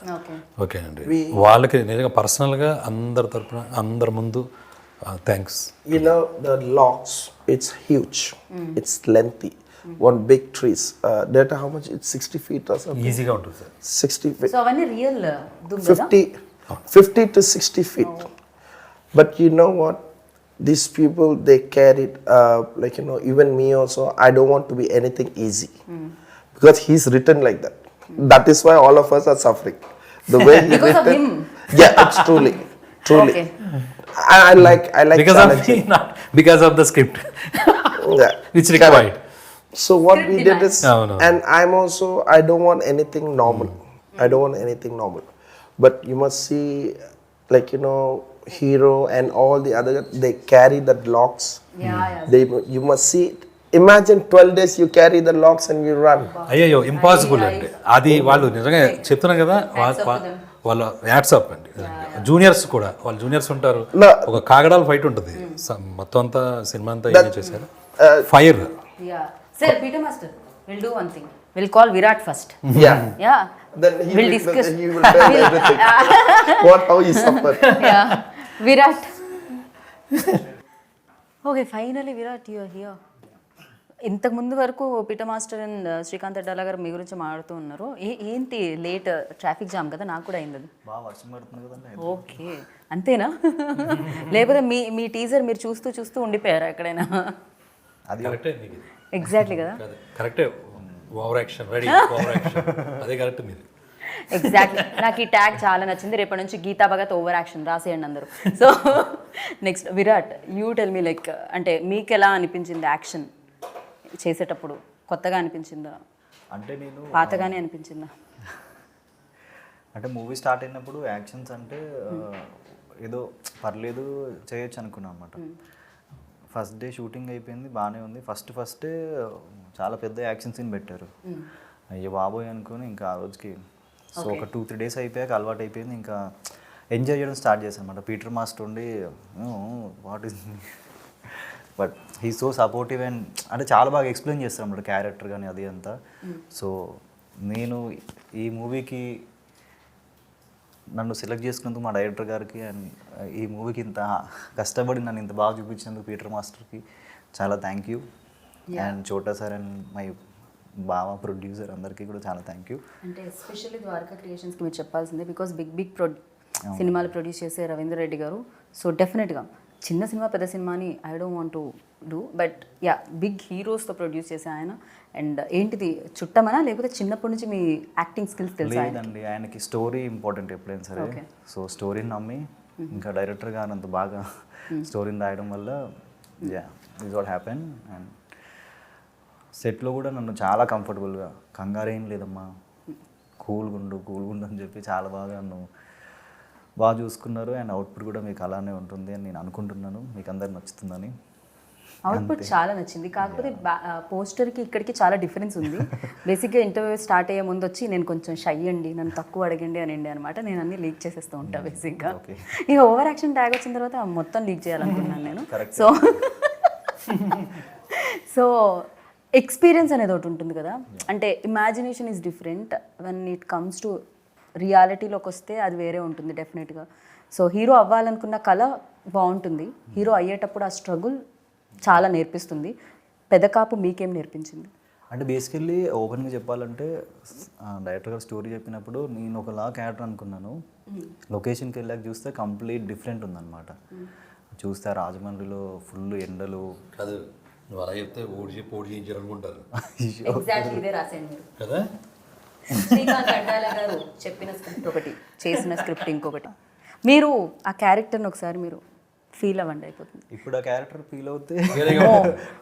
ఓకేనండి, వాళ్ళకి నిజంగా పర్సనల్గా అందరి తరపున అందరి ముందు thanks. You know the logs, it's huge, it's lengthy. One big trees. Data how much? It's 60 feet or something. ఈజీగా ఉంటుంది సార్. 60 feet. సో అవన్నీ real 50 to 60 feet. But you know what? These people, they carried, like, you know, even me also, I don't want to be anything easy. Because he's written like that. That is why all of us are suffering. The way he Because of written. him. Yeah, it's truly. Okay. I like Because of challenging. me, not because of the script Yeah. which required. So what we did is, No. and I'm also, I don't want anything normal. I don't want anything normal. But you must see, like, you know, hero and all the other, they carry the logs. Yeah. You must see it. Imagine 12 days you carry the logs and you run. అయ్యో impossible అండి అది. వాళ్ళు నిజంగా చెప్తున్నాం కదా, వాళ్ళ WhatsApp అండి. Juniors కూడా, వాళ్ళు జూనియర్స్ ఉంటారు. ఒక కాగడాల ఫైట్ ఉంటుంది మొత్తం అంతా, సినిమా అంతా ఏం చేశారు. Fire. Sir, Peter Master, we'll do one thing. We'll call Virat first. Yeah. Then he We'll will, discuss. He will tell everything. How he suffered. Yeah. Virat. Okay, finally Virat, you are here. ఇంతకు ముందు వరకు Peter master and Srikanth Addala గారు మీ గురించి మాట్లాడుతూ ఉన్నారు. ఏంటి late? Traffic jam కదా, నాకు కూడా అయింది అది. బాగా వర్షం పడుతుంది కదండి. ఓకే, అంతేనా? లేకపోతే మీ టీజర్ మీరు చూస్తూ ఉండిపోయారా ఎక్కడైనా? అది కరెక్టే. ఎగ్జాక్ట్లీ కదా, కరెక్టే. Over action, ready over action, అదే కరెక్ట్ మీది. ఎగ్జాక్ట్లీ. నాకు ఈ ట్యాగ్ చాలా నచ్చింది. రేపటి నుంచి గీతా భగత్ ఓవర్ యాక్షన్ రాసేయండి అందరూ. So next Virat, you tell me, like అంటే మీకు ఎలా అనిపించింది యాక్షన్ చేసేటప్పుడు? కొత్తగా అనిపించిందా, అంటే నేను పాతగానే అనిపించిందా? అంటే మూవీ స్టార్ట్ అయినప్పుడు యాక్షన్స్ అంటే ఏదో పర్లేదు చేయొచ్చు అనుకున్నాను అనమాట. ఫస్ట్ డే షూటింగ్ అయిపోయింది, బాగానే ఉంది. ఫస్ట్ చాలా పెద్ద యాక్షన్ సీన్ పెట్టారు. అయ్యో బాబోయ్ అనుకుని ఇంకా ఆ రోజుకి, సో ఒక 2-3 days అయిపోయాక అలవాటు అయిపోయింది. ఇంకా ఎంజాయ్ చేయడం స్టార్ట్ చేశాను అనమాట. పీటర్ మాస్టర్ ఉండి what is, but he so supportive and అంటే చాలా బాగా ఎక్స్ప్లెయిన్ చేస్తారు అన్నమాట క్యారెక్టర్ కానీ అది అంతా. సో నేను ఈ మూవీకి నన్ను సెలెక్ట్ చేసుకున్నందుకు మా డైరెక్టర్ గారికి అండ్ ఈ మూవీకి ఇంత కష్టపడి నన్ను ఇంత బాగా చూపించినందుకు పీటర్ మాస్టర్కి చాలా థ్యాంక్ యూ. అండ్ చోటా సార్ అండ్ మై బావ ప్రొడ్యూసర్ అందరికీ కూడా చాలా థ్యాంక్ యూ. అంటే ఎస్పెషల్లీ ద్వారకా క్రియేషన్స్కి మీరు చెప్పాల్సిందే, బికాస్ బిగ్ సినిమాలు ప్రొడ్యూస్ చేసే రవీందర్ రెడ్డి గారు. సో డెఫినెట్గా చిన్న సినిమా పెద్ద సినిమా అని I don't want to do, but yeah big హీరోస్తో ప్రొడ్యూస్ చేసే ఆయన. అండ్ ఏంటిది చుట్టమనా లేకపోతే చిన్నప్పటి నుంచి మీ యాక్టింగ్ స్కిల్స్ తెలుసా? లేదండి, ఆయనకి స్టోరీ ఇంపార్టెంట్ ఎప్పుడైనా సరే. సో స్టోరీని నమ్మి ఇంకా డైరెక్టర్ గారు అంత బాగా స్టోరీని రాయడం వల్ల yeah this what happen. And సెట్లో కూడా నన్ను చాలా కంఫర్టబుల్గా, కంగారేం లేదమ్మా, కూల్గా ఉండు అని చెప్పి చాలా బాగా నన్ను బాగా చూసుకున్నారు. అండ్ అవుట్పుట్ కూడా మీకు అలానే ఉంటుంది అని నేను అనుకుంటున్నాను, మీకు అందరికి నచ్చుతుందని. అవుట్పుట్ చాలా నచ్చింది. కాకపోతే పోస్టర్కి ఇక్కడికి చాలా డిఫరెన్స్ ఉంది. బేసిక్గా ఇంటర్వ్యూ స్టార్ట్ అయ్యే ముందు వచ్చి నేను కొంచెం షై అండి, నన్ను తక్కువ అడగండి అనండి అనమాట. నేను అన్ని లీక్ చేసేస్తూ ఉంటాను బేసిక్గా. ఇక ఓవర్ యాక్షన్ ట్యాగ్ వచ్చిన తర్వాత మొత్తం లీక్ చేయాలనుకున్నాను నేను. సో ఎక్స్పీరియన్స్ అనేది ఒకటి ఉంటుంది కదా, అంటే imagination is different when it comes to రియాలిటీలోకి వస్తే అది వేరే ఉంటుంది డెఫినెట్గా. సో హీరో అవ్వాలనుకున్న కళ బాగుంటుంది, హీరో అయ్యేటప్పుడు ఆ స్ట్రగుల్ చాలా నేర్పిస్తుంది. పెదకాపు మీకేం నేర్పించింది? అంటే బేసికల్లీ ఓపెన్గా చెప్పాలంటే డైరెక్టర్ గారు స్టోరీ చెప్పినప్పుడు నేను ఒకలా క్యారెక్టర్ అనుకున్నాను. లొకేషన్కి వెళ్ళాక చూస్తే కంప్లీట్ డిఫరెంట్ ఉందన్నమాట. చూస్తే రాజమండ్రిలో ఫుల్ ఎండలు కాదు, నువ్వు అలా చెప్తే పోటీ చేయించాలనుకుంటారు ఎగ్జాక్ట్లీ ఇదే రాసేయండి మీరు కదా. శ్రీకాంత్ అడ్డాల గారు చెప్పిన స్క్రిప్ట్ ఒకటి, చేసిన స్క్రిప్ట్ ఇంకొకటి. మీరు ఆ క్యారెక్టర్ని ఒకసారి మీరు ఫీల్ అవ్వండి, అయిపోతుంది. ఇప్పుడు ఆ క్యారెక్టర్ ఫీల్ అవుతే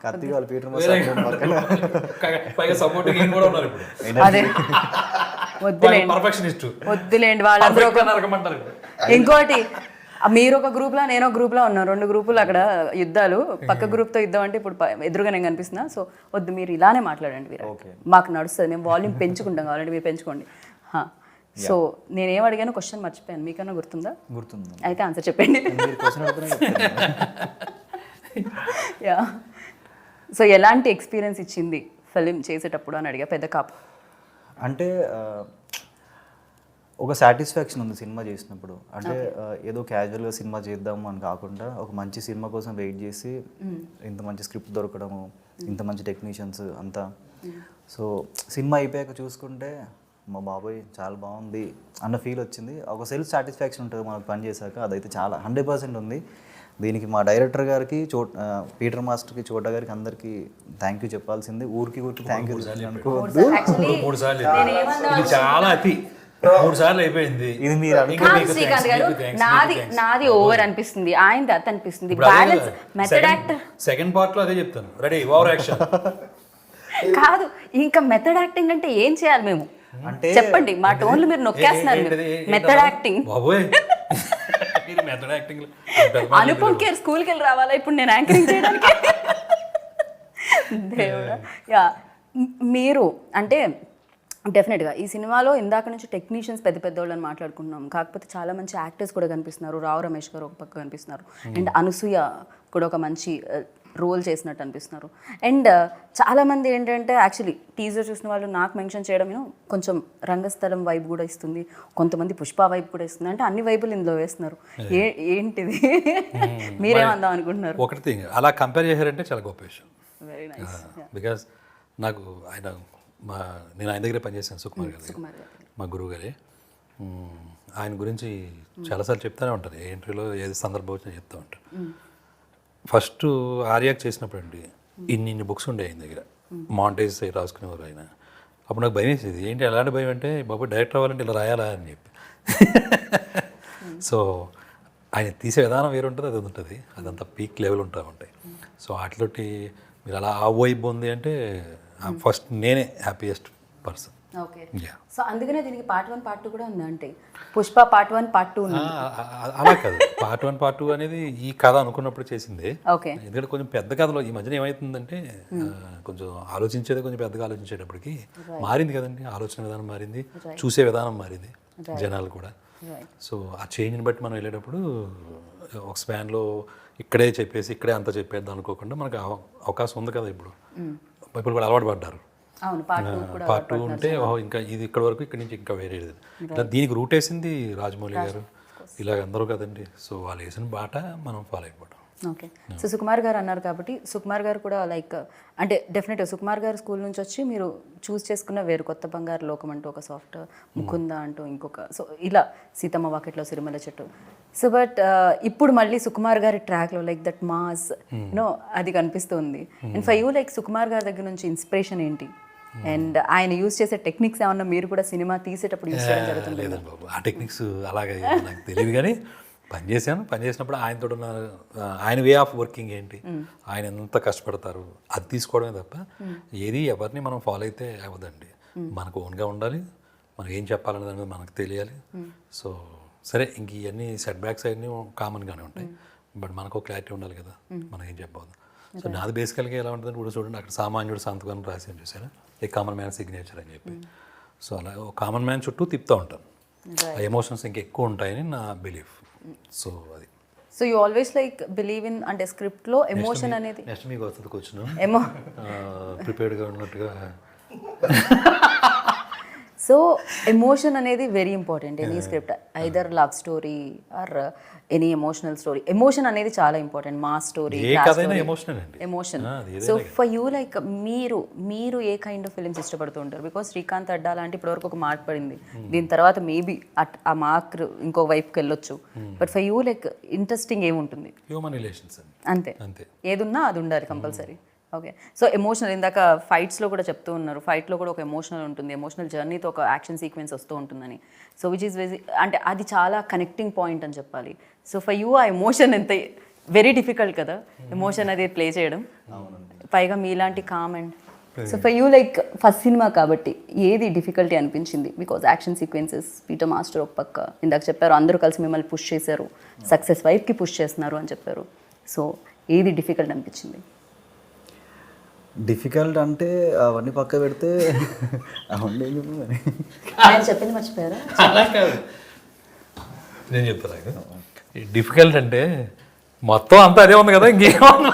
కత్తి వాళ్ళు పీటర్ అదే వద్దులేండి వాళ్ళందరూ. ఇంకోటి, మీరు ఒక గ్రూప్లో నేను ఒక గ్రూప్లో ఉన్నాను, 2 గ్రూపులు అక్కడ యుద్ధాలు. పక్క గ్రూప్తో యుద్ధం అంటే ఇప్పుడు ఎదురుగా నేను కనిపిస్తున్నా. సో వద్దు, మీరు ఇలానే మాట్లాడండి వీరా, మాకు నడుస్తుంది, మేము వాల్యూమ్ పెంచుకుంటాం, కావాలంటే మీరు పెంచుకోండి. సో నేనేం అడిగాను క్వశ్చన్ మర్చిపోయాను, మీకన్నా గుర్తుందా? గుర్తుంది, అయితే ఆన్సర్ చెప్పండి. మీరు క్వశ్చన్ అడుగుతున్నా. యా సో ఎలాంటి ఎక్స్పీరియన్స్ ఇచ్చింది ఫిలిం చేసేటప్పుడు అని అడిగా పెద్ద కాపు. అంటే ఒక సాటిస్ఫాక్షన్ ఉంది సినిమా చేసినప్పుడు. అంటే ఏదో క్యాజువల్గా సినిమా చేద్దాము అని కాకుండా ఒక మంచి సినిమా కోసం వెయిట్ చేసి ఇంత మంచి స్క్రిప్ట్ దొరకడము, ఇంత మంచి టెక్నీషియన్స్ అంతా. సో సినిమా అయిపోయాక చూసుకుంటే మా బాబాయ్ చాలా బాగుంది అన్న ఫీల్ వచ్చింది. ఒక సెల్ఫ్ సాటిస్ఫాక్షన్ ఉంటుంది మనకు పని చేశాక, అదైతే చాలా 100% ఉంది. దీనికి మా డైరెక్టర్ గారికి, పీటర్ మాస్టర్కి, చోటా గారికి అందరికీ థ్యాంక్ యూ చెప్పాల్సింది. ఊరికి థ్యాంక్ యూ అనుకోవద్దు. చాలా అతి 3 సార్లు అయిపోయింది. ఇది మీరు శ్రీకాంత్ గారు నాది ఓవర్ అనిపిస్తుంది, ఆయనది అత అనిపిస్తుంది. Balance method actor second part లో అదే చెప్తాను. రెడీ ఓవర్ యాక్షన్ కాదు, ఇంకా మెథడ్ యాక్టింగ్ అంటే ఏం చేయాలి మేము అంటే చెప్పండి. మా టోన్లు మీరు నొక్కేస్తున్నారు. Method acting method acting Anupam Kher స్కూల్కి వెళ్ళి రావాలా ఇప్పుడు నేను యాంకరింగ్ చేయడానికి? దేవుడా. యా, మీరు అంటే డెఫినెట్గా ఈ సినిమాలో ఇందాక నుంచి టెక్నీషియన్స్ పెద్ద పెద్ద వాళ్ళని మాట్లాడుకున్నాం, కాకపోతే చాలా మంచి యాక్టర్స్ కూడా కనిపిస్తున్నారు. రావు రమేష్ గారు ఒక పక్క కనిపిస్తున్నారు, అండ్ అనసూయ కూడా ఒక మంచి రోల్ చేసినట్టు అనిపిస్తున్నారు. అండ్ చాలామంది ఏంటంటే యాక్చువల్లీ టీజర్ చూసిన వాళ్ళు నాకు మెన్షన్ చేయడం కొంచెం రంగస్థలం వైబ్ కూడా ఇస్తుంది, కొంతమంది పుష్ప వైబ్ కూడా ఇస్తుంది, అంటే అన్ని వైపులు ఇందులో వేస్తున్నారు. ఏంటిది మీరేమందాం అనుకుంటున్నారు? ఒకటి థింగ్ అలా కంపేర్ చేశారంటే చాలా గొప్ప విషయం. Very nice. బికాస్ నాకు నేను ఆయన దగ్గరే పనిచేశాను, సుకుమార్ గారి, మా గురువు గారే. ఆయన గురించి చాలాసార్లు చెప్తూనే ఉంటారు, ఏ ఇంటర్వ్యూలో ఏది సందర్భం వచ్చినా చెప్తూ ఉంటారు. ఫస్ట్ ఆర్యాక్ చేసినప్పుడు అండి ఇన్ని బుక్స్ ఉండే ఆయన దగ్గర, మాంటేజ్ రాసుకునేవారు ఆయన. అప్పుడు నాకు భయం వేసేది, ఏంటి ఎలాంటి భయం అంటే బాబు డైరెక్టర్ అవ్వాలంటే ఇలా రాయాలా అని చెప్పి. సో ఆయన తీసే విధానం వేరు ఉంటుంది, అది ఉంటుంది, అదంతా పీక్ లెవెల్ ఉంటాయి. సో వాటితోటి మీరు అలా ఆ వైబ్ ఉంది అంటే ఫస్ట్ నేనే హ్యాపీయెస్ట్ పర్సన్. ఓకే. సో అందుకనే దీనికి పార్ట్ 1 పార్ట్ 2 కూడా ఉంది. అంటే పుష్ప పార్ట్ 1 పార్ట్ 2 ఉంది. అలా కాదు, పార్ట్ 1 పార్ట్ 2 అనేది ఈ కథ అనుకున్నప్పుడు చేసింది. ఓకే. ఎందుకంటే కొంచెం పెద్ద కథలో ఈ మధ్యన ఏమవుతుందంటే కొంచెం ఆలోచించేది కొంచెం పెద్దగా ఆలోచించేటప్పటికి మారింది కదండి, ఆలోచన విధానం మారింది, చూసే విధానం మారింది, జనాలు కూడా. సో ఆ చేంజ్ని బట్టి మనం వెళ్ళేటప్పుడు ఒక స్పాన్లో ఇక్కడే చెప్పేసి ఇక్కడే అంతా చెప్పేద్దాం అనుకోకుండా మనకు అవకాశం ఉంది కదా. ఇప్పుడు కూడా అలవాటు పడ్డారు. పార్ట్ 2 ఉంటే ఇంకా ఇది ఇక్కడ వరకు, ఇక్కడ నుంచి ఇంకా వేరేది. ఇలా దీనికి రూట్ వేసింది రాజమౌళి గారు, ఇలాగ అందరూ కదండి. సో వాళ్ళు వేసిన బాట మనం ఫాలో అయిపోవడం. ఓకే. సో సుకుమార్ గారు అన్నారు కాబట్టి సుకుమార్ గారు కూడా లైక్ అంటే డెఫినెట్గా సుకుమార్ గారు స్కూల్ నుంచి వచ్చి మీరు చూస్ చేసుకున్న వేరు కొత్త బంగారు లోకం అంటూ ఒక సాఫ్ట్, ముకుంద అంటూ ఇంకొక, సో ఇలా సీతమ్మ వాకిట్లో సిరిమల్ల చెట్టు. సో బట్ ఇప్పుడు మళ్ళీ సుకుమార్ గారి ట్రాక్లో లైక్ దట్ మాస్ యూనో అది కనిపిస్తుంది. And for you like Sukumar గారి దగ్గర నుంచి ఇన్స్పిరేషన్ ఏంటి? అండ్ ఆయన యూజ్ చేసే టెక్నిక్స్ ఏమన్నా మీరు కూడా సినిమా తీసేటప్పుడు యూజ్ చేయడం జరుగుతుంది? లేదండి బాబు, ఆ టెక్నిక్స్ అలాగే నాకు తెలియదు, కానీ పనిచేసినప్పుడు ఆయనతో ఉన్న ఆయన వే ఆఫ్ వర్కింగ్ ఏంటి, ఆయన ఎంత కష్టపడతారు అది తీసుకోవడమే తప్ప ఏది ఎవరిని మనం ఫాలో అయితే అవ్వదండి. మనకు ఓన్గా ఉండాలి, మనకి ఏం చెప్పాలనే దాని మీద మనకు తెలియాలి. సో సరే, ఇంక ఇవన్నీ సెట్ బ్యాక్స్ అవన్నీ కామన్గానే ఉంటాయి, బట్ మనకు క్లారిటీ ఉండాలి కదా మనం ఏం చెప్పవద్దు. సో నాది బేసికల్గా ఎలా ఉంటుందని కూడా చూడండి, అక్కడ సామాన్యుడు సంతకం రాసి అని చూసాను, ఏ కామన్ మ్యాన్ సిగ్నేచర్ అని చెప్పి. సో అలా కామన్ మ్యాన్ చుట్టూ తిప్పుతూ ఉంటాను, ఆ ఎమోషన్స్ ఇంకా ఎక్కువ ఉంటాయని నా బిలీఫ్. సో అది. So you always like believe in అంటే స్క్రిప్ట్లో ఎమోషన్ అనేది. నెక్స్ట్ మీకు వస్తుంది క్వశ్చన్, ప్రిపేర్డ్గా ఉన్నట్టుగా. సో ఎమోషన్ అనేది very important any script, either love story or any emotional story. Emotion అనేది చాలా ఇంపార్టెంట్, మా story emotion. So for you like మీరు ఏ కైండ్ ఆఫ్ ఫిల్మ్స్ ఇష్టపడుతూ ఉంటారు? బికాస్ శ్రీకాంత్ అడ్డాలా అంటే ఇప్పటివరకు ఒక మార్క్ పడింది, దీని తర్వాత మేబీ ఆ మార్క్ ఇంకో వైపుకి వెళ్ళొచ్చు, but for you like interesting ఏముంటుంది? హ్యూమన్ రిలేషన్స్ అంతే, ఏదున్నా అది ఉండాలి కంపల్సరీ. ఓకే. సో ఎమోషనల్, ఇందాక ఫైట్స్లో కూడా చెప్తూ ఉన్నారు, ఫైట్లో కూడా ఒక ఎమోషనల్ ఉంటుంది, ఎమోషనల్ జర్నీతో ఒక యాక్షన్ సీక్వెన్స్ వస్తూ ఉంటుందని. సో విచ్ ఈస్ అంటే అది చాలా కనెక్టింగ్ పాయింట్ అని చెప్పాలి. సో ఫర్ యూ ఆ ఎమోషన్ ఎంత వెరీ డిఫికల్ట్ కదా ఎమోషన్ అది ప్లే చేయడం, పైగా మీలాంటి calm and. So for you like first cinema కాబట్టి ఏది డిఫికల్టీ అనిపించింది? Because action sequences, Peter master ఒక పక్క ఇందాక చెప్పారు, అందరూ కలిసి మిమ్మల్ని పుష్ చేశారు, సక్సెస్ వైపుకి పుష్ చేస్తున్నారు అని చెప్పారు. సో ఏది డిఫికల్ట్ అనిపించింది? డిఫికల్ట్ అంటే అవన్నీ పక్క పెడితే ఆయన చెప్పింది మర్చిపోయారా? నేను చెప్తాను, డిఫికల్ట్ అంటే మొత్తం అంతా అదే ఉంది కదా, ఇంకేమన్నా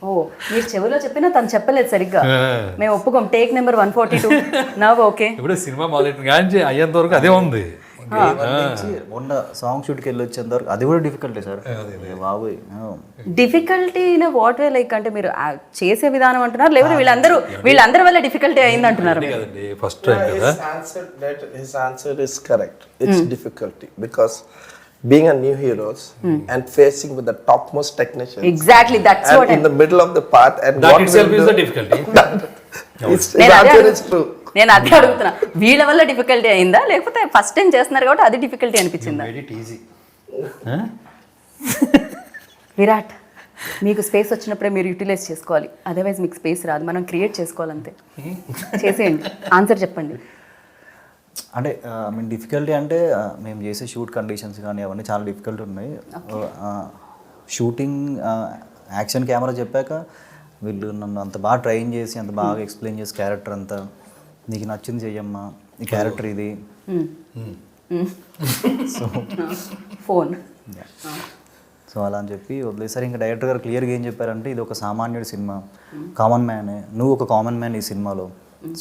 ఓ మీరు చెవిలో చెప్పినా తను చెప్పలేదు సరిగ్గా. మేము ఒప్పుకోం. Take number 142 now okay. ఇప్పుడు సినిమా మొదలెట్టిన కానీ అయ్యేంత వరకు అదే ఉంది. మొన్న సాంగ్ షూట్కి వెళ్ళి వచ్చేంత వరకు అది కూడా డిఫికల్టీ సార్. బాబోయ్ difficulty in what way, like అంటే మీరు చేసే విధానం అంటున్నారు లేకపోతే వీళ్ళందరి వల్ల డిఫికల్టీ అయింది అంటున్నారు? ఫస్ట్ టైం కదా. His answer is correct. It's difficulty because being a new heroes and facing with the topmost technicians. Exactly, that's and what in the middle of the part and That what itself will is do- the difficulty. His answer is true. నేను అదే అడుగుతున్నా, వీళ్ళ వల్ల difficulty అయిందా లేకపోతే first time చేస్తున్నారు కాబట్టి అది డిఫికల్టీ అనిపించిందా? విరాట్, మీకు స్పేస్ వచ్చినప్పుడే మీరు యూటిలైజ్ చేసుకోవాలి, అదర్వైజ్ మీకు స్పేస్ రాదు. మనం క్రియేట్ చేసుకోవాలంతే. చేసేయండి, ఆన్సర్ చెప్పండి. అంటే మీన్ డిఫికల్టీ అంటే మేము చేసే షూట్ కండిషన్స్ కానీ అవన్నీ చాలా డిఫికల్ట్ ఉన్నాయి. షూటింగ్ యాక్షన్ కెమెరా చెప్పాక వీళ్ళు నన్ను అంత బాగా ట్రైన్ చేసి అంత బాగా ఎక్స్ప్లెయిన్ చేసి క్యారెక్టర్ అంతా నీకు నచ్చింది చెయ్యమ్మా, ఈ క్యారెక్టర్ ఇది. సో ఫోన్ సో అలా అని చెప్పి వదిలేసారి. ఇంకా డైరెక్టర్ గారు క్లియర్గా ఏం చెప్పారంటే ఇది ఒక సామాన్యుడి సినిమా, కామన్ మ్యానే, నువ్వు ఒక కామన్ మ్యాన్ ఈ సినిమాలో.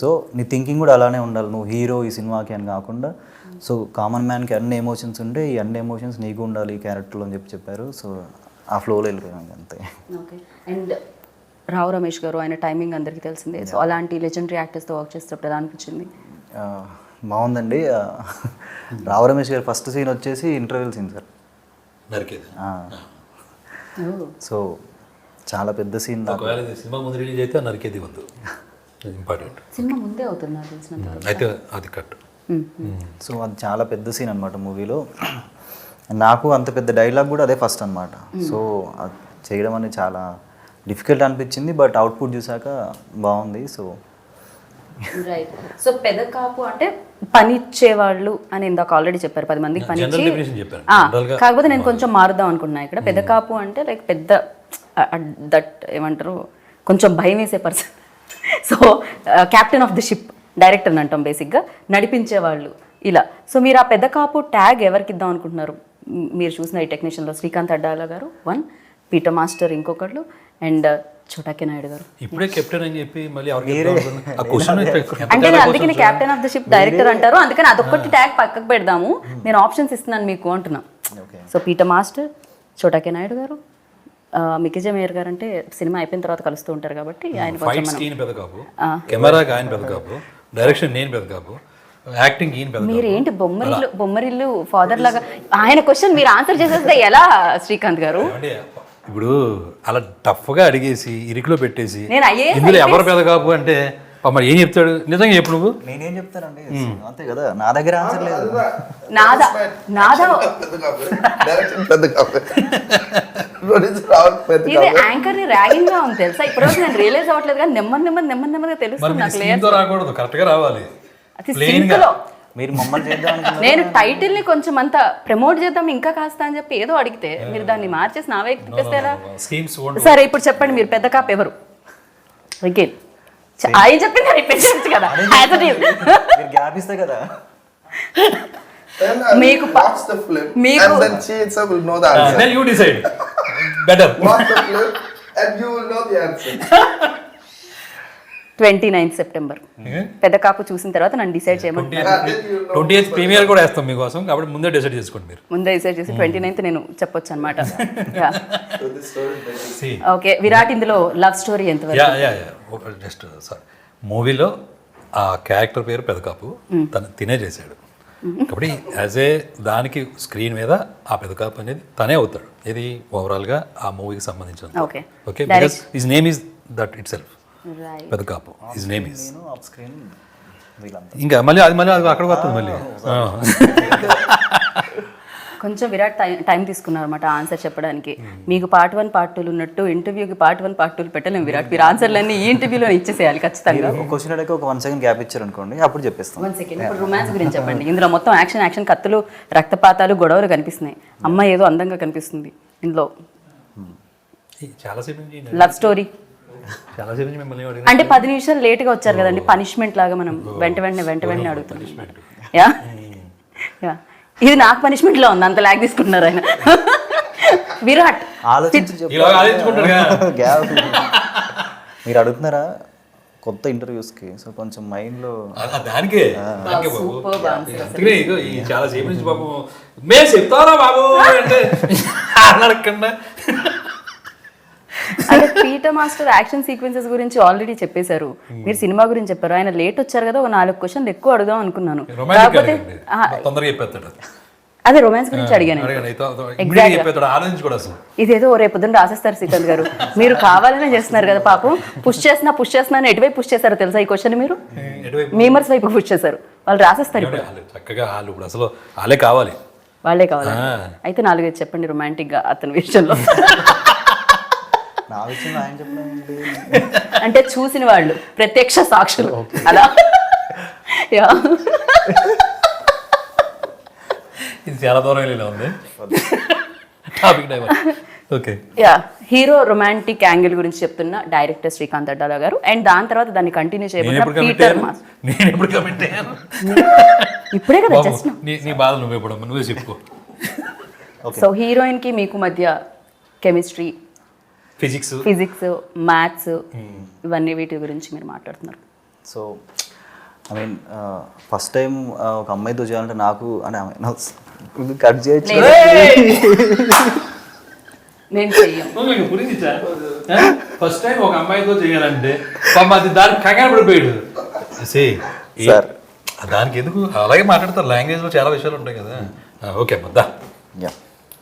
సో నీ థింకింగ్ కూడా అలానే ఉండాలి, నువ్వు హీరో ఈ సినిమాకి అని కాకుండా సో కామన్ మ్యాన్కి అన్ని ఎమోషన్స్ ఉంటే ఈ అన్ని ఎమోషన్స్ నీకు ఉండాలి ఈ క్యారెక్టర్లో అని చెప్పారు. సో ఆ ఫ్లోలో వెళ్ళిపోయాం అంతే. ఓకే. అండ్ రావు రమేష్ గారు, ఆయన టైమింగ్ అందరికీ తెలిసిందే. సో అలాంటి లెజెండరీ యాక్టర్స్తో వర్క్ చేసేటప్పుడు ఎలా అనిపించింది? బాగుందండి. రావు రమేష్ గారు ఫస్ట్ సీన్ వచ్చేసి ఇంటర్వ్యూల్ సీన్ సార్. సో చాలా పెద్ద సీన్. సినిమా ముందు రిలీజ్ అయితే నరికేది వద్దు, ఇంపార్టెంట్. సినిమా ముందే అవుతున్నారు తెలిసినంత అయితే అది కట్. సో అది చాలా పెద్ద సీన్ అనమాట మూవీలో. నాకు అంత పెద్ద డైలాగ్ కూడా అదే ఫస్ట్ అనమాట. సో అది చేయడం అనేది చాలా డిఫికల్ట్ అనిపించింది, బట్ అవుట్పుట్ చూసాక బాగుంది. So right. సో పెదకాపు అంటే పని ఇచ్చేవాళ్ళు అని ఇందాక ఆల్రెడీ చెప్పారు, 10 మందికి పని ఇచ్చి. కాకపోతే నేను కొంచెం మారుద్దాం అనుకుంటున్నా ఇక్కడ. పెదకాపు అంటే లైక్ పెద్ద దట్ ఏమంటారు, కొంచెం భయం వేసే person. So captain of the ship, director అని అంటాం బేసిక్గా, నడిపించేవాళ్ళు ఇలా. సో మీరు ఆ పెదకాపు ట్యాగ్ ఎవరికి ఇద్దాం అనుకుంటున్నారు? మీరు చూసిన ఈ టెక్నీషియన్లో శ్రీకాంత్ అడ్డాల గారు 1, పీటర్ మాస్టర్ ఇంకొకళ్ళు, అండ్ చోటా కే నాయుడు గారు. ఇప్పుడే కెప్టెన్ అని చెప్పి మళ్ళీ అంటే అందుకని captain of the ship director అంటారు, అందుకని అదొక్కటి ట్యాగ్ పక్కకు పెడదాము, నేను ఆప్షన్స్ ఇస్తున్నాను మీకు అంటున్నా. సో పీటర్ మాస్టర్, చోటా కే నాయుడు గారు, మికిజ మేయర్ గారు అంటే సినిమా అయిపోయిన తర్వాత కలుస్తూ ఉంటారు కాబట్టి ఆయన కెమెరాకి ఆయన పెదకాపు, డైరెక్షన్ నేను పెదకాపు, యాక్టింగ్ ఈయన పెదకాపు. మీరు ఏంటి బొమ్మరిల్లు ఫాదర్ లాగా? ఆయన క్వశ్చన్ మీరు ఆన్సర్ చేసేస్తే ఎలా శ్రీకాంత్ గారు? ఇప్పుడు అలా టఫ్గా అడిగేసి ఇరికిలో పెట్టేసి నేను ఇందులో ఎవరు పెదకాపు అంటే మరి ఏం చెప్తాడు? నిజంగా చెప్పు నువ్వు. నేనేం చెప్తానండి, అంతే కదా, నా దగ్గర ఆన్సర్ లేదు. ఇది యాంకర్ ని ర్యాగింగ్ గా ఉంది తెలుసా? ఇప్పుడు నేను రియలైజ్ అవ్వట్లేదు కానీ నెమ్మదిగా తెలుస్తుంది. రాకూడదు, కరెక్ట్ గా రావాలి. మీరు మమ్మల్ని చేద్దాం. నేను టైటిల్ ని కొంచెం అంతా ప్రమోట్ చేద్దాం ఇంకా కాస్త అని చెప్పి ఏదో అడిగితే మీరు దాన్ని మార్చేసి నా వైపు తిప్పేస్తారా? సరే ఇప్పుడు చెప్పండి, మీరు పెద్ద కాపు ఎవరు? వికెట్ ఆయన చెప్పింది రిపీట్ చేయొచ్చు కదా. గ్యాప్ ఇస్తే కదా మీకు watch the film and then she itself will know the answer. Then you decide. Better. Watch the film and you will know the answer. 29th September పెద్ద కాపు చూసిన తర్వాత నన్ను డిసైడ్ చేయమంటారు. 28th ప్రీమియర్ కూడా వేస్తాం మీకోసం, కాబట్టి ముందే డిసైడ్ చేసుకోండి. మీరు ముందే డిసైడ్ చేసి 29th నేను చెప్పొచ్చు అనమాట. ఓకే. విరాట్ ఇందులో లవ్ స్టోరీ ఎంతవరకు? జస్ట్ మూవీలో ఆ క్యారెక్టర్ పేరు పెదకాపు, తను తినే చేశాడు కాబట్టి యాజ్ ఏ దానికి స్క్రీన్ మీద ఆ పెదకాపు అనేది తనే అవుతాడు. ఇది ఓవరాల్గా ఆ మూవీకి సంబంధించిన. Okay. Because his name is that it self, Pedakapu his name is. ఇంకా మళ్ళీ అది అక్కడికి వస్తుంది మళ్ళీ. కొంచెం విరాట్ టైం తీసుకున్నారు అనమాట ఆన్సర్ చెప్పడానికి. మీకు పార్ట్ 1 పార్ట్ 2 ఉన్నట్టు ఇంటర్వ్యూకి పార్ట్ 1 పార్ట్ 2 పెట్టలేము విరాట్. మీరు ఆన్సర్లన్నీ ఈ ఇంటర్వ్యూలో ఇచ్చేసేయాలి ఖచ్చితంగా. క్వశ్చన్ అడిగి ఒక 1 సెకండ్ గ్యాప్ ఇచ్చారు అనుకోండి, అప్పుడు చెప్పేస్తాం. 1 సెకండ్. ఇప్పుడు రొమాన్స్ గురించి చెప్పండి. ఇందులో మొత్తం యాక్షన్, కత్తులు, రక్తపాతాలు, గొడవలు కనిపిస్తున్నాయి. అమ్మాయి ఏదో అందంగా కనిపిస్తుంది ఇందులో. లవ్ స్టోరీ అంటే 10 నిమిషాలు లేట్గా వచ్చారు కదండి, పనిష్మెంట్ లాగా మనం వెంట వెంటనే అడుగుతున్నాం. యా ఇది నాకు పనిష్మెంట్లో ఉంది, అంత లాగ్ తీసుకుంటున్నారు ఆయన. విరాట్ ఆలోచించి ఇలా ఆలోచించుకుంటాడు కదా. గ్యాప్ మీరు అడుగుతున్నారా కొత్త ఇంటర్వ్యూస్కి, సో కొంచెం మైండ్లో దానికే బాబు. Super answer. అందుకనే ఇగో ఈ చాలా సేపు నుంచి బాబు మేము చెప్తారా బాబు అంటే అడగకుండా. అంటే పీటర్ మాస్టర్ యాక్షన్ సీక్వెన్సెస్ గురించి ఆల్రెడీ చెప్పేశారు, మీరు సినిమా గురించి చెప్పారు. ఆయన లేట్ వచ్చారు కదా, ఒక 4 క్వశ్చన్లు ఎక్కువ అడుగుదాం అనుకున్నాను. కాకపోతే తొందరగా చెప్పేస్తాడు. అదే రొమాన్స్ గురించి అడిగాను. ఆలోచించి కూడా అసలు ఇదేదో రేపు పొద్దున్న రాసేస్తారు శ్రీకాంత్ గారు, మీరు కావాలనే చేస్తున్నారు కదా పాపం. పుష్ చేస్తున్నా ఎటువైపు పుష్ చేశారో తెలుసా ఈ క్వశ్చన్? మీరు మీమర్స్ వైపు పుష్ చేశారు, వాళ్ళు రాసేస్తారు ఇప్పుడు. చక్కగా వాళ్ళు ఇప్పుడు అసలు వాళ్ళే కావాలి. వాళ్ళే కావాలి. అయితే 4 చెప్పండి రొమాంటిక్ గా అతని విషయంలో. నా విషయంలో ఆయన చెప్పండి అంటే చూసిన వాళ్ళు ప్రత్యక్ష సాక్షులు అలా. యా ఇది చాలా దూరం వెళ్ళినా ఉంది topic divert. Okay yeah hero romantic angle గురించి చెప్తున్న డైరెక్టర్ శ్రీకాంత్ అడ్డాల గారు, అండ్ దాని తర్వాత దాన్ని కంటిన్యూ చేయబోతున్న పీటర్ మాస్టర్. నేను ఎప్పుడు కమిట్ అయ్యాను? ఇప్పుడే కదా జస్ట్. నీ బాధ నువ్వే ఇప్పుడు నువ్వే చెప్పుకో. సో హీరోయిన్ కి మీకు మధ్య కెమిస్ట్రీ, ఫిజిక్స్, మ్యాథ్స్ ఇవన్నీ వీటి గురించి మీరు మాట్లాడుతున్నారు. So I mean first time ఒక అమ్మాయితో చేయాలంటే నాకు అని కట్ చేయొచ్చు. నేను చెయ్యం. ఫస్ట్ టైం ఒక అమ్మాయితో చేయాలంటే దానికి కంగారు పడిపోయాడు సార్. దానికి ఎందుకు అలాగే మాట్లాడతారు, లాంగ్వేజ్ లో చాలా విషయాలు ఉంటాయి కదా. ఓకే అమ్మా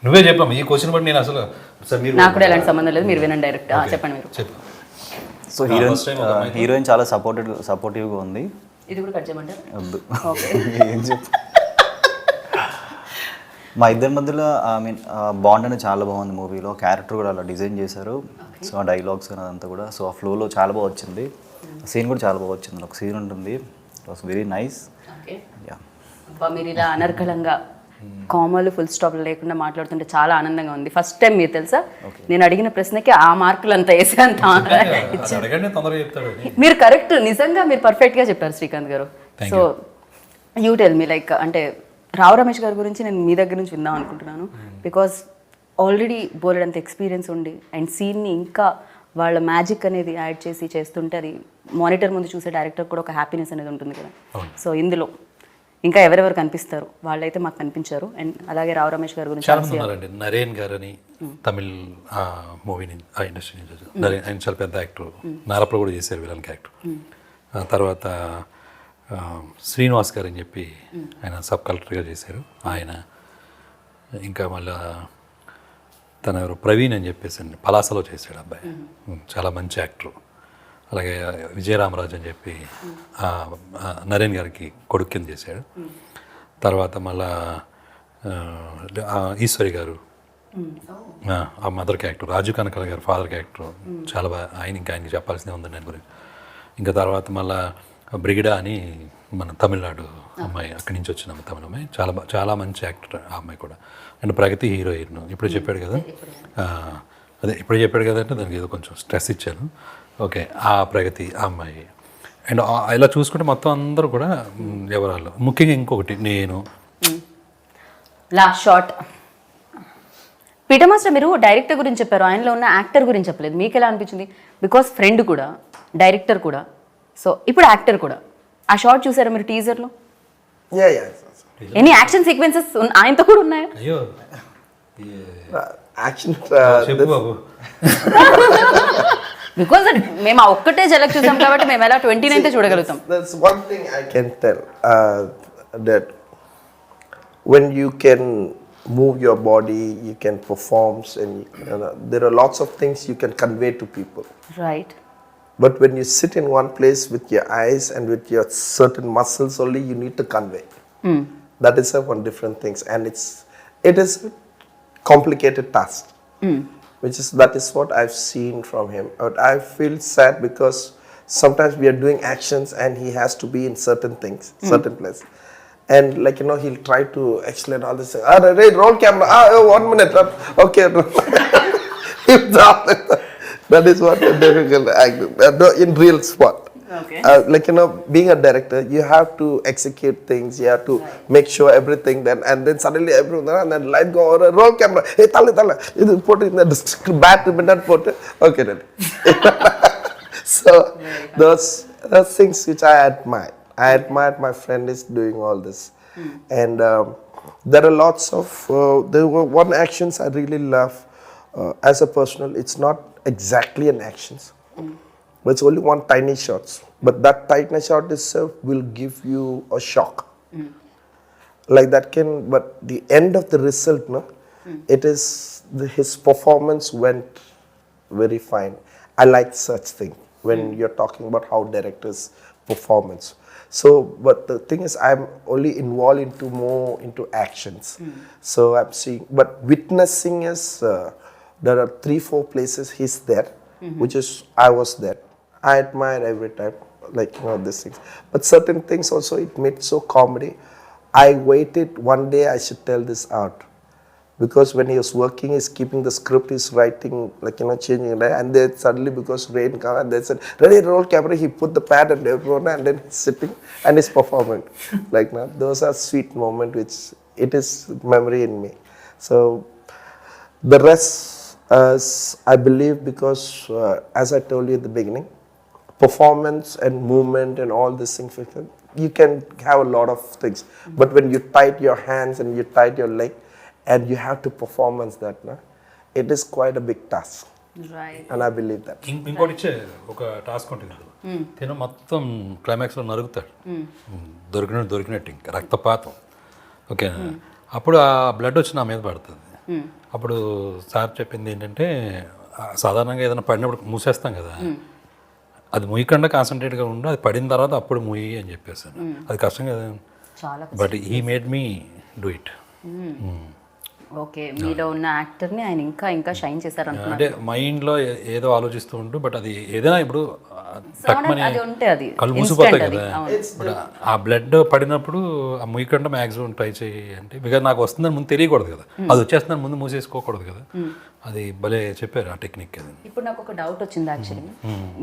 నువ్వే చెప్పాము ఈ క్వశ్చన్ బట్టి నేను అసలు నాకు కూడా ఎలాంటి సంబంధం లేదు, మీరు వినండి డైరెక్ట్. చెప్పండి మీరు. సో హీరోయిన్ చాలా సపోర్టివ్గా ఉంది. ఇది కూడా కట్ చేయమంటారు? వద్దు ఏం చెప్పు. మా ఇద్దరి మధ్యలో ఐ మీన్ బాండ్ అనేది చాలా బాగుంది మూవీలో. క్యారెక్టర్ కూడా అలా డిజైన్ చేశారు. సో ఆ డైలాగ్స్ అదంతా కూడా సో ఆ ఫ్లోలో చాలా బాగా వచ్చింది. సీన్ కూడా చాలా బాగా వచ్చింది. ఒక సీన్ ఉంటుంది, ఇట్ వాస్ వెరీ నైస్. మీరు ఇలా అనర్గళంగా కామాలు ఫుల్ స్టాప్ లేకుండా మాట్లాడుతుంటే చాలా ఆనందంగా ఉంది. ఫస్ట్ టైం మీరు తెలుసా, నేను అడిగిన ప్రశ్నకి ఆ మార్కులు అంతా వేసి అంత మీరు కరెక్ట్, నిజంగా మీరు పర్ఫెక్ట్ గా చెప్పారు శ్రీకాంత్ గారు. So you tell me like అంటే రావు రమేష్ గారి గురించి నేను మీ దగ్గర నుంచి విందాం అనుకుంటున్నాను. బికాస్ ఆల్రెడీ బోలెడంత ఎక్స్పీరియన్స్ ఉండి అండ్ సీన్ని ఇంకా వాళ్ళ మ్యాజిక్ అనేది యాడ్ చేసి చేస్తుంటే అది మానిటర్ ముందు చూసే డైరెక్టర్ కూడా ఒక హ్యాపీనెస్ అనేది ఉంటుంది కదా. సో ఇందులో ఇంకా ఎవరెవరు కనిపిస్తారు, వాళ్ళైతే మాకు కనిపించారు. అండ్ అలాగే రావు రమేష్ గారి గురించి చాలా మంది ఉన్నారండి. నరేన్ గారు అని తమిళ్ మూవీని ఆ ఇండస్ట్రీ నుంచి నరేన్, ఆయన చాలా పెద్ద యాక్టర్, నారప్లో కూడా చేశారు విలన్ క్యారెక్టర్. తర్వాత శ్రీనివాస్ గారు అని చెప్పి ఆయన సబ్ కలెక్టర్గా చేశారు ఆయన. ఇంకా మళ్ళీ తన ఎవరు ప్రవీణ్ అని చెప్పేసి పలాసలో చేశాడు అబ్బాయి, చాలా మంచి యాక్టర్. అలాగే విజయరామరాజు అని చెప్పి నరేన్ గారికి కొడుకు కింద చేశాడు. తర్వాత మళ్ళా ఈశ్వరి గారు ఆ మదర్ క్యారెక్టర్, రాజు కనకల గారు ఫాదర్ క్యారెక్టర్ చాలా బాగా ఆయనకి చెప్పాల్సిందే ఉందండి ఆయన గురించి. ఇంకా తర్వాత మళ్ళా బ్రిగిడా అని మన తమిళనాడు అమ్మాయి, అక్కడి నుంచి వచ్చిన తమిళ అమ్మాయి, చాలా మంచి యాక్టర్ ఆ అమ్మాయి కూడా. అండ్ ప్రగతి హీరోయిన్ ఇప్పుడు చెప్పాడు కదా, అదే ఇప్పుడు చెప్పాడు కదా అంటే దానికి ఏదో కొంచెం స్ట్రెస్ ఇచ్చాను. ఓకే ఆ ప్రగతి ఆ అమ్మాయి. అండ్ ఇలా చూసుకుంటే మొత్తం అందరూ కూడా ఎవరాళ్ళు. ముఖ్యంగా ఇంకొకటి నేను లాస్ట్ షాట్ పీటర్ మాస్టర్ మీరు డైరెక్టర్ గురించి చెప్పారు, ఆయనలో ఉన్న యాక్టర్ గురించి చెప్పలేదు. మీకు ఎలా అనిపించింది? బికాస్ ఫ్రెండ్ కూడా డైరెక్టర్ కూడా, సో ఇప్పుడు యాక్టర్ కూడా. ఆ షాట్ చూసారా మీరు టీజర్లో? ఎనీ యాక్షన్ సీక్వెన్సెస్ ఆయనతో కూడా ఉన్నాయా? అయ్యో యాక్షన్ బికాస్ మేము ఆ ఒక్కటే జలక్ చూసాం కాబట్టి మేము ఎలా 29th చూడగలుగుతాం. That's one thing I can tell, that when you can move your body, you can perform, and there are lots of things you can convey to people. Right. But when you sit in one place with your eyes and with your certain muscles only, you need to convey. That is one different things, and it is a complicated task. That is what I've seen from him. But I feel sad because sometimes we are doing actions and he has to be in certain things, certain places. And he'll try to explain all this. Roll camera. 1 minute. Okay. That is what difficult in real spot. Like being a director, you have to execute things. You have to make sure everything. And then suddenly everyone and then light go over. Roll camera. Hey, tala. You put in the bat midnight put. Okay, then. So those things which I admire. I admire my friend is doing all this, and there are lots of. There were one actions I really love as a personal. It's not exactly an actions. But it's only one tiny shot. But that tiny shot itself will give you a shock. Like that but the end of the result, no, it is his performance went very fine. I like such thing when you're talking about how directors' performance. So, but the thing is, I'm only involved into actions. So I'm seeing, but witnessing is there are 3-4 places he's there, which is I was there. I admire every time, like these things. But certain things also it made so comedy. I waited one day I should tell this out, because when he was working, he's keeping the script, he's writing, like changing it, and then suddenly because rain came and they said, "Ready, roll camera." He put the pad and everyone, and then he's sitting and he's performing. Like those are sweet moments which it is memory in me. So the rest, I believe, because as I told you at the beginning, performance and movement and all these things, you can have a lot of things. But when you tight your hands and you tight your leg and you have to performance that, it is quite a big task. Right. And I believe that. ఇంకోటి ఇచ్చే ఒక task ఉంటుంది తిన మొత్తం క్లైమాక్స్లో నరుగుతాడు దొరికినట్టు ఇంకా రక్తపాతం ఓకే అప్పుడు ఆ బ్లడ్ వచ్చి నా మీద పడుతుంది అప్పుడు సార్ చెప్పింది ఏంటంటే సాధారణంగా ఏదైనా పడినప్పుడు మూసేస్తాం కదా అది ముయ్యకుండా కాన్సన్ట్రేట్గా ఉండు అది పడిన తర్వాత అప్పుడు ముయ్యి అని చెప్పేసాను అది కష్టం కదా but he made me do it okay మీలో ఉన్న యాక్టర్ని ఆయన ఇంకా ఇంకా షైన్ చేశారు అంటే మైండ్లో ఏదో ఆలోచిస్తూ ఉంటూ బట్ అది ఏదైనా ఇప్పుడు కళ్ళు మూసిపోతాయి కదా బట్ ఆ బ్లడ్ పడినప్పుడు ఆ ముయ్యకుండా మ్యాక్సిమం ట్రై చేయి అంటే బికాజ్ నాకు వస్తుందని ముందు తెలియకూడదు కదా అది వచ్చేస్తుందని ముందు మూసేసుకోకూడదు కదా అది భలే చెప్పారు ఆ టెక్నిక్ అది. ఇప్పుడు నాకు ఒక డౌట్ వచ్చింది యాక్చువల్లీ,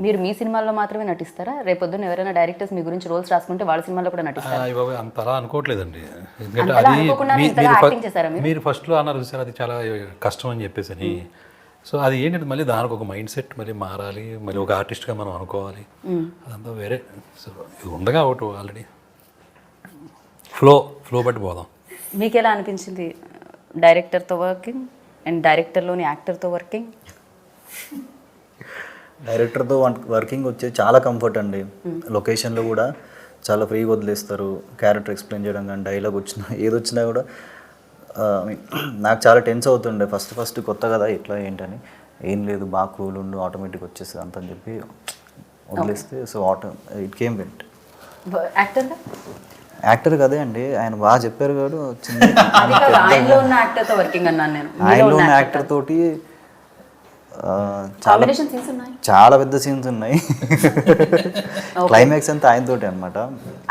మీరు మీ సినిమాల్లో మాత్రమే నటిస్తారా? రేపొద్దున ఎవరైనా డైరెక్టర్స్ మీ గురించి రోల్స్ రాసుకుంటే వాళ్ళ సినిమాలో కూడా నటిస్తారా? అంత అలా అనుకోవట్లేదండి, ఎందుకంటే అది మీరు ఫస్ట్లో అన్నారు చూసారు అది చాలా కష్టం అని చెప్పేసి అని. సో అది ఏంటంటే మళ్ళీ దానికి ఒక మైండ్ సెట్ మళ్ళీ మారాలి, మళ్ళీ ఒక ఆర్టిస్ట్గా మనం అనుకోవాలి, అదంతా వేరే. సో ఇది ఉండగా ఒకటి ఆల్రెడీ ఫ్లో బట్టి పోదాం. మీకు ఎలా అనిపించింది డైరెక్టర్తో వర్కింగ్ అండ్ డైరెక్టర్లోని యాక్టర్తో వర్కింగ్? డైరెక్టర్తో వర్కింగ్ వచ్చే చాలా కంఫర్ట్ అండి. లొకేషన్లో కూడా చాలా ఫ్రీగా వదిలేస్తారు, క్యారెక్టర్ ఎక్స్ప్లెయిన్ చేయడం కానీ డైలాగ్ వచ్చినా ఏది వచ్చినా కూడా. నాకు చాలా టెన్స్ అవుతుండే ఫస్ట్ కొత్త కదా ఎట్లా ఏంటని. ఏం లేదు బాగా కూల్ ఉండు ఆటోమేటిక్ వచ్చేస్తుంది అంత అని చెప్పి వదిలేస్తే so it came vent. Actor కదే అండి, ఆయన బాగా చెప్పారు కాదు. ఆయనలో ఉన్న యాక్టర్ తోటి చాలా పెద్ద సీన్స్ ఉన్నాయి. క్లైమాక్స్ అంతా ఆయన తోటి అనమాట.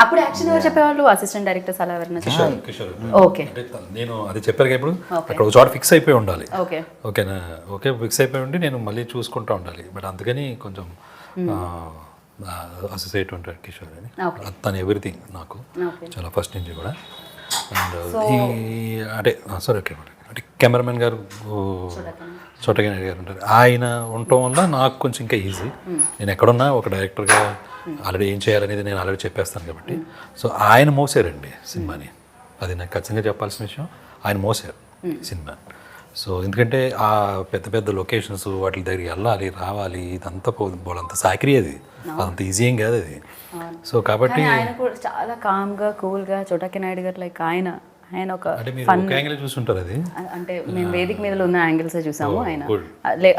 అప్పుడు యాక్షన్ ఎవరు చెప్పేవాళ్ళు? అసిస్టెంట్ డైరెక్టర్స్ అలా ఎవరైనా? ఓకే, నేను అది చెప్పారు ఇప్పుడు అక్కడ ఒక చోట ఫిక్స్ అయిపోయి ఉండాలి. ఓకేనా, ఓకే ఫిక్స్ అయిపోయి ఉండి నేను మళ్ళీ చూసుకుంటూ ఉండాలి. బట్ అందుకని కొంచెం అసోసియేట్ ఉంటాడు కిషోర్ అని, తను ఎవ్రీథింగ్ నాకు చాలా ఫస్ట్ నుంచి కూడా. అండ్ అంటే సారీ ఓకే అంటే కెమెరామెన్ గారు చోటా కే నాయుడు గారు ఉంటారు, ఆయన ఉండటం వల్ల నాకు కొంచెం ఇంకా ఈజీ. నేను ఎక్కడున్నా ఒక డైరెక్టర్గా ఆల్రెడీ ఏం చేయాలనేది నేను ఆల్రెడీ చెప్పేస్తాను కాబట్టి. సో ఆయన మోసారండి సినిమాని, అది నాకు ఖచ్చితంగా చెప్పాల్సిన విషయం. ఆయన మోసారు సినిమా. సో ఎందుకంటే ఆ పెద్ద పెద్ద లొకేషన్స్ వాటి దగ్గరికి వెళ్ళాలి రావాలి, ఇదంతా పోలంత సాకిరీ, అది అదంత ఈజీ ఏం కాదు అది. సో కాబట్టి ఆయన కూడా చాలా కామ్గా కూల్గా చోటా కే నాయుడు గారు లైక్ ఆయన ఒక యాంగిల్ చూసుంటారు. అది అంటే మేము వేదిక మీద ఉన్న యాంగిల్స్ చూసాము,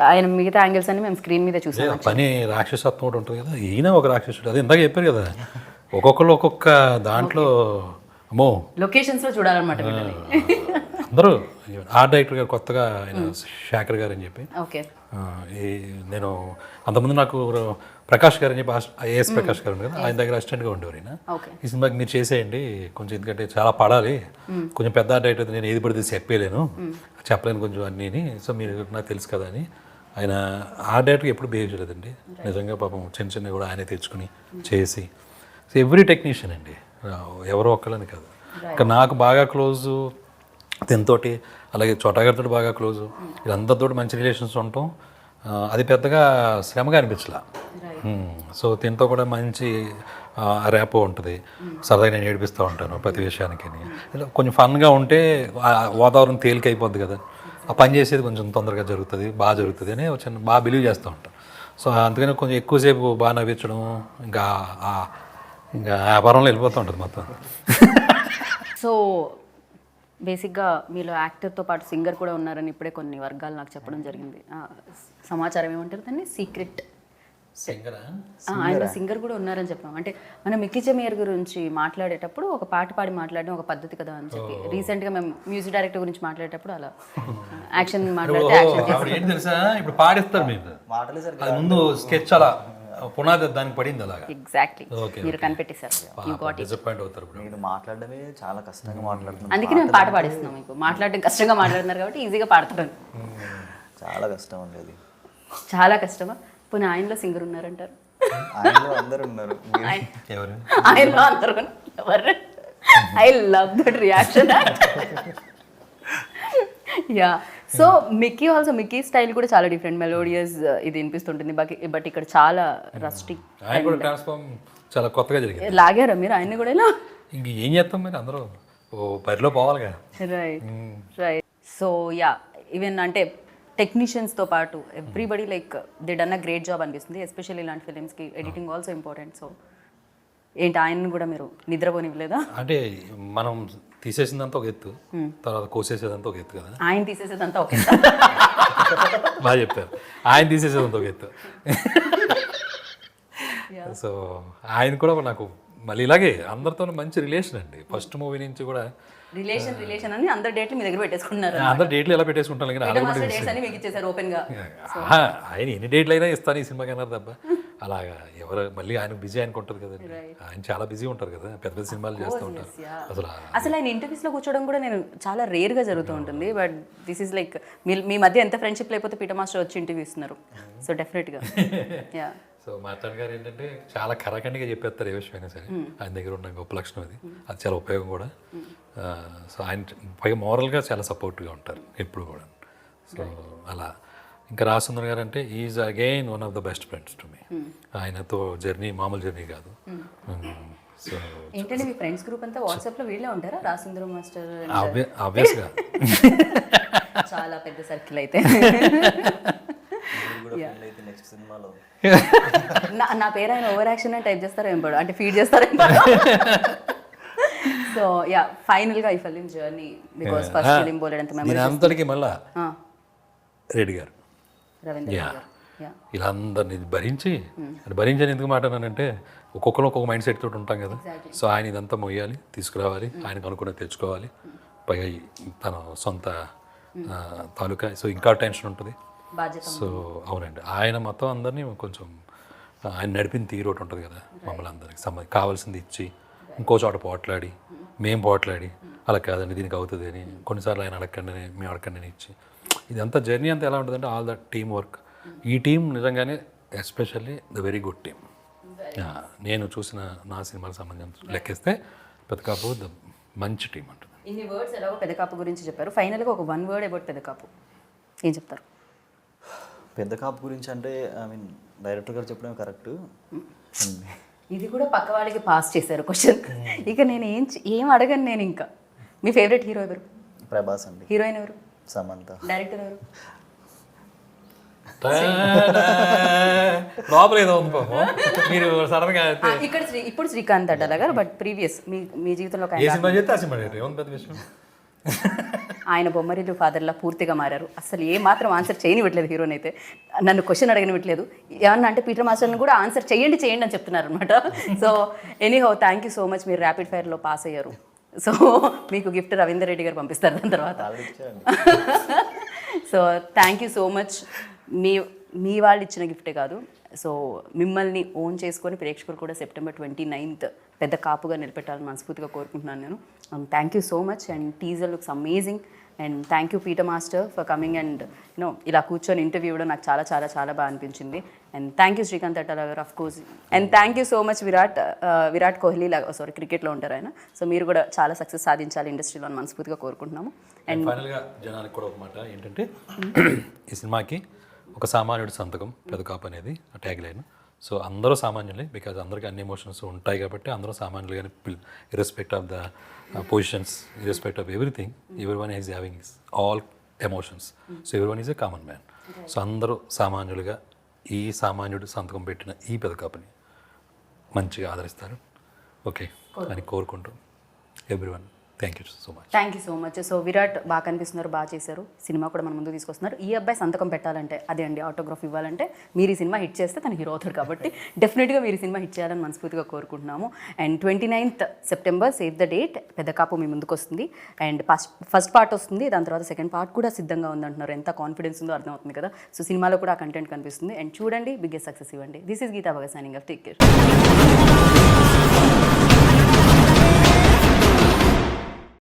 ఆయన మిగతా యాంగిల్స్ అన్ని మేము స్క్రీన్ మీద చూసాము. పని రాక్షసత్వం కూడా ఉంటుంది కదా, ఈయన ఒక రాక్షసుడు. అది ఇందాక చెప్పారు కదా, ఒక్కొక్కరు ఒక్కొక్క దాంట్లో అమ్మో లొకేషన్స్ లో చూడాలన్నమాట అందరూ. ఆర్ట్ డైరెక్టర్ గారు కొత్తగా ఆయన శేఖర్ గారు అని చెప్పి, నేను అంతకుముందు నాకు ప్రకాష్ గారు అని చెప్పి ఏఎస్ ప్రకాష్ గారు కదా, ఆయన దగ్గర అసిస్టెంట్గా ఉండేవారు. ఆయన ఈ సినిమాకి మీరు చేసేయండి కొంచెం, ఎందుకంటే చాలా పడాలి, కొంచెం పెద్ద ఆర్ట్ డైరెక్టర్ నేను ఏది పడితే చెప్పలేను, చెప్పలేను కొంచెం అన్నీ. సో మీరు నాకు తెలుసు కదా అని ఆయన ఆ డైరెక్టర్కి ఎప్పుడు బిహేవ్ చేయలేదండి నిజంగా. పాపం చిన్న చిన్నవి కూడా ఆయనే తెచ్చుకుని చేసి ఎవ్రీ టెక్నీషియన్ అండి, ఎవరో ఒక్కళ్ళని కాదు. ఇంకా నాకు బాగా క్లోజు తినతోటి, అలాగే చోటా గారితో బాగా క్లోజు, వీళ్ళందరితో మంచి రిలేషన్స్ ఉండటం అది పెద్దగా శ్రమగా అనిపించలా. సో దీంతో కూడా మంచి ర్యాపో ఉంటుంది, సరదాగా నేను ఏడిపిస్తూ ఉంటాను ప్రతి విషయానికి. కొంచెం ఫన్గా ఉంటే వాతావరణం తేలికైపోద్ది కదా, ఆ పని చేసేది కొంచెం తొందరగా జరుగుతుంది, బాగా జరుగుతుంది అని చిన్న బాగా బిలీవ్ చేస్తూ ఉంటాం. సో అందుకని కొంచెం ఎక్కువసేపు బాగా నవ్వించడం, ఇంకా వ్యాపారంలో వెళ్ళిపోతూ ఉంటుంది మొత్తం. సో బేసిక్గా మీలో యాక్టర్తో పాటు సింగర్ కూడా ఉన్నారని ఇప్పుడే కొన్ని వర్గాలు నాకు చెప్పడం జరిగింది. సమాచారం ఏమంటారు దాన్ని, సీక్రెట్ ఆయన సింగర్ కూడా ఉన్నారని చెప్పాం. అంటే మనం మిక్కీ చెమేయర్ గురించి మాట్లాడేటప్పుడు ఒక పాట పాడి మాట్లాడడం ఒక పద్ధతి కదా అని చెప్పి రీసెంట్గా మేము మ్యూజిక్ డైరెక్టర్ గురించి మాట్లాడేటప్పుడు అలా యాక్షన్ మాట్లాడితే ఇప్పుడు పాడిస్తారు ముందు స్కెచ్ అలా పునాది దానికి పడింది అలాగా. ఎగ్జాక్ట్లీ మీరు కనిపెట్టేశారు. డిసప్పాయింట్ అవుతారు. నేను మాట్లాడడమే చాలా కష్టంగా మాట్లాడుతున్నాను, అందుకే నేను పాట పాడిస్తున్నాం. మీకు మాట్లాడడం కష్టంగా మాట్లాడుతున్నారు కాబట్టి ఈజీగా పాడతారు. చాలా కష్టం అండి అది, చాలా కష్టమా? పోనీ ఆయనలో సింగర్ ఉన్నారంటారు? ఆయనలో అందరు ఉన్నారు. ఆయనలో అందరు ఎవరు? I love that reaction. Yeah. So Mickey also, Mickey style కూడా చాలా డిఫరెంట్, మెలోడియస్ ఇది వినిపిస్తుంటుంది. బట్ ఇక్కడ చాలా రస్టిక్, చాలా కొత్తగా జరిగింది. లాగారా మీరు ఆయన్ని కూడా ఇలా? ఇంక ఏం చేస్తాం మీరు, అందరూ పరిలో పోవాలిగా. Right right. So yeah, even అంటే టెక్నీషియన్స్తో పాటు everybody like they done a great job అనిపిస్తుంది. ఎస్పెషల్లీ ఇలాంటి ఫిలిమ్స్కి ఎడిటింగ్ ఆల్సో ఇంపార్టెంట్. సో ఏంటి ఆయన్ని కూడా మీరు నిద్రపోనివ్వలేదా? అంటే మనం తీసేసిందంతా ఒక ఎత్తు, తర్వాత కోసేసేదంతా ఒక ఎత్తు కదా. ఆయన తీసేసేదంతా ఒక బాగా చెప్పారు, ఆయన తీసేసేదంతా ఒక ఎత్తు. సో ఆయన కూడా నాకు మళ్ళీ ఇలాగే అందరితో మంచి రిలేషన్ అండి. ఫస్ట్ మూవీ నుంచి కూడా రిలేషన్ అని అందరు డేట్లు మీ దగ్గర పెట్టేసుకున్నారు. అందరు డేట్లు ఎలా పెట్టేసుకుంటాను, ఆయన ఎన్ని డేట్లు అయినా ఇస్తాను ఈ సినిమాకి అన్నారు తప్ప అలాగా ఎవరు మళ్ళీ ఆయన బిజీ ఆయనకు ఉంటుంది కదండి. ఆయన చాలా బిజీ ఉంటారు కదా, పెద్ద పెద్ద సినిమాలు చేస్తూ ఉంటారు. అసలు ఆయన ఇంటర్వ్యూస్లో కూర్చోవడం కూడా నేను చాలా రేర్గా జరుగుతూ ఉంటుంది. బట్ దిస్ ఈస్ లైక్ మీ మధ్య ఎంత ఫ్రెండ్షిప్ లేకపోతే పీటర్ మాస్టర్ వచ్చి ఇంటర్వ్యూ ఇస్తున్నారు. సో డెఫినెట్గా యా. సో మార్తాండ్ గారు ఏంటంటే చాలా కరాఖండిగా చెప్పేస్తారు ఏ విషయమైనా సరే. ఆయన దగ్గర ఉన్న గొప్ప లక్షణం అది చాలా ఉపయోగం కూడా. సో ఆయన పైగా మోరల్గా చాలా సపోర్ట్గా ఉంటారు ఎప్పుడు కూడా. సో అలా ఇంకా రాజసుందర్ గారు అంటే is again one of the best friends to me. ఆయనతో జర్నీ మామూలు జర్నీ కాదు. సో ఏంటంటే మీ ఫ్రెండ్స్ గ్రూప్ అంతా వాట్సాప్లో వీళ్ళే ఉంటారా? రాజసుందర్ మాస్టర్ ఆబ్వియస్గా చాలా పెద్ద సర్కిల్ అయితే. నా పేరు ఆయన ఓవర్ యాక్షన్ అని టైప్ చేస్తారో ఏం పడు, అంటే ఫీడ్ చేస్తారో ఏం పడు. సో యా, ఫైనల్గా ఈ film journey, because first film బోలెడంత మెమరీ అంతటికి మళ్ళా రెడ్డి గారు, రవీందర్ ఇలా అందరిని భరించని ఎందుకు మాట్లాడానంటే ఒక్కొక్కరు ఒక్కొక్క మైండ్ సెట్ తోటి ఉంటాం కదా. సో ఆయన ఇదంతా మొయ్యాలి, తీసుకురావాలి, ఆయనకు అనుకున్న తెచ్చుకోవాలి, పైగా తన సొంత తాలూకా. సో ఇంకా టెన్షన్ ఉంటుంది. సో అవునండి, ఆయన మొత్తం అందరినీ కొంచెం ఆయన నడిపిన తీరు ఒకటి ఉంటుంది కదా, మమ్మల్ని అందరికి కావాల్సింది ఇచ్చి ఇంకో చోట పోట్లాడి మేము పోట్లాడి అలా కాదండి దీనికి అవుతుంది అని కొన్నిసార్లు ఆయన అడగండి మేము అడగండి అని ఇచ్చి ఇదంతా జర్నీ అంతా ఎలా ఉంటుందంటే ఆల్ దట్ టీమ్ వర్క్. ఈ టీం నిజంగానే especially the very good team. నేను చూసిన నా సినిమాలకు సంబంధించి లెక్కిస్తే పెద్దకాపు ద మంచి టీం అంటుంది. ఇన్ని వర్డ్స్ ఎలాగో పెద్దకాపు గురించి చెప్పారు, ఫైనల్గా ఒక వన్ వర్డ్ అబౌట్ పెద్దకాపు ఏం చెప్తారు? పెద్ద కాపు గురించి అంటే ఐ మీన్ డైరెక్టర్ గారు చెప్పడమే కరెక్ట్. ఇది కూడా పక్క వాళ్ళకి పాస్ చేశారు క్వశ్చన్. ఇక నేను ఏం అడగను. నేను ఇంకా మీ ఫేవరెట్ హీరో ఎవరు? ప్రభాస్ అండి. హీరోయిన్ ఎవరు? సమంత. డైరెక్టర్ ఎవరు? మీరు సడన్గా ఇక్కడ ఇప్పుడు శ్రీకాంత్ అడ్డాల గారు, బట్ ప్రీవియస్ మీ జీవితంలో ఆయన బొమ్మరిల్లు ఫాదర్లా పూర్తిగా మారారు. అసలు ఏ మాత్రం ఆన్సర్ చేయనివ్వట్లేదు హీరోని అయితే. నన్ను క్వశ్చన్ అడగనివ్వట్లేదు. ఏమన్నా అంటే పీటర్ మాస్టర్ని కూడా ఆన్సర్ చేయండి అని చెప్తున్నారు అనమాట. So anyhow thank you so much. మీరు ర్యాపిడ్ ఫైర్లో పాస్ అయ్యారు. సో మీకు గిఫ్ట్ రవీందర్ రెడ్డి గారు పంపిస్తారు దాని తర్వాత. So thank you so much. మీ వాళ్ళు ఇచ్చిన గిఫ్టే కాదు, సో మిమ్మల్ని ఓన్ చేసుకొని ప్రేక్షకులు కూడా September 29th పెద్ద కాపుగా నిలబెట్టాలని మనస్ఫూర్తిగా కోరుకుంటున్నాను నేను. Thank you so much. And teaser looks amazing. And thank you Peter master for coming and you know ఇలా కూర్చొని ఇంటర్వ్యూ ఇవ్వడం నాకు చాలా చాలా చాలా బాగా అనిపించింది. And thank you Srikanth Addala గారు of course. And thank you so much Virat Kohli లాగా క్రికెట్లో ఉంటారు ఆయన. సో మీరు కూడా చాలా సక్సెస్ సాధించాలి ఇండస్ట్రీలో అని మనస్ఫూర్తిగా కోరుకుంటున్నాము. అండ్ ఫైనల్గా జనానికి కూడా ఒక మాట ఏంటంటే ఈ సినిమాకి ఒక సామాన్యుడి సంతకం పెద్ద కాపు అనేది ట్యాగ్ లైన్. సో అందరూ సామాన్యులే, బికాజ్ అందరికీ అన్ని ఎమోషన్స్ ఉంటాయి కాబట్టి అందరూ సామాన్యులుగానే irrespective of the positions, irrespective of everything, ఎవరి one is having all emotions. So ఎవరి one is a common man. So అందరూ సామాన్యులుగా ఈ సామాన్యుడు సంతకం పెట్టిన ఈ పెద్ద కాపుని మంచిగా ఆదరిస్తారు ఓకే అని కోరుకుంటూ everyone thank you so much. Thank you so much. So Virat బాగా కనిపిస్తున్నారు, బాగా చేశారు, సినిమా కూడా మన ముందు తీసుకొస్తున్నారు. ఈ అబ్బాయి సంతకం పెట్టాలంటే అదే అండి ఆటోగ్రాఫ్ ఇవ్వాలంటే మీరు ఈ సినిమా హిట్ చేస్తే తను హీరో అవుతాడు కాబట్టి డెఫినెట్గా మీరు ఈ సినిమా హిట్ చేయాలని మనస్ఫూర్తిగా కోరుకుంటున్నాము. And 29th September save the date పెద్ద కాపు మీ ముందుకు వస్తుంది. అండ్ ఫస్ట్ పార్ట్ వస్తుంది, దాని తర్వాత సెకండ్ పార్ట్ కూడా సిద్ధంగా ఉందంటున్నారు. ఎంత కాన్ఫిడెన్స్ ఉందో అర్థమవుతుంది కదా. సో సినిమాలో కూడా ఆ కంటెంట్ కనిపిస్తుంది. అండ్ చూడండి, బిగ్గెస్ట్ సక్సెస్ ఇవ్వండి. This is Geeta Bhagat signing off. Take care.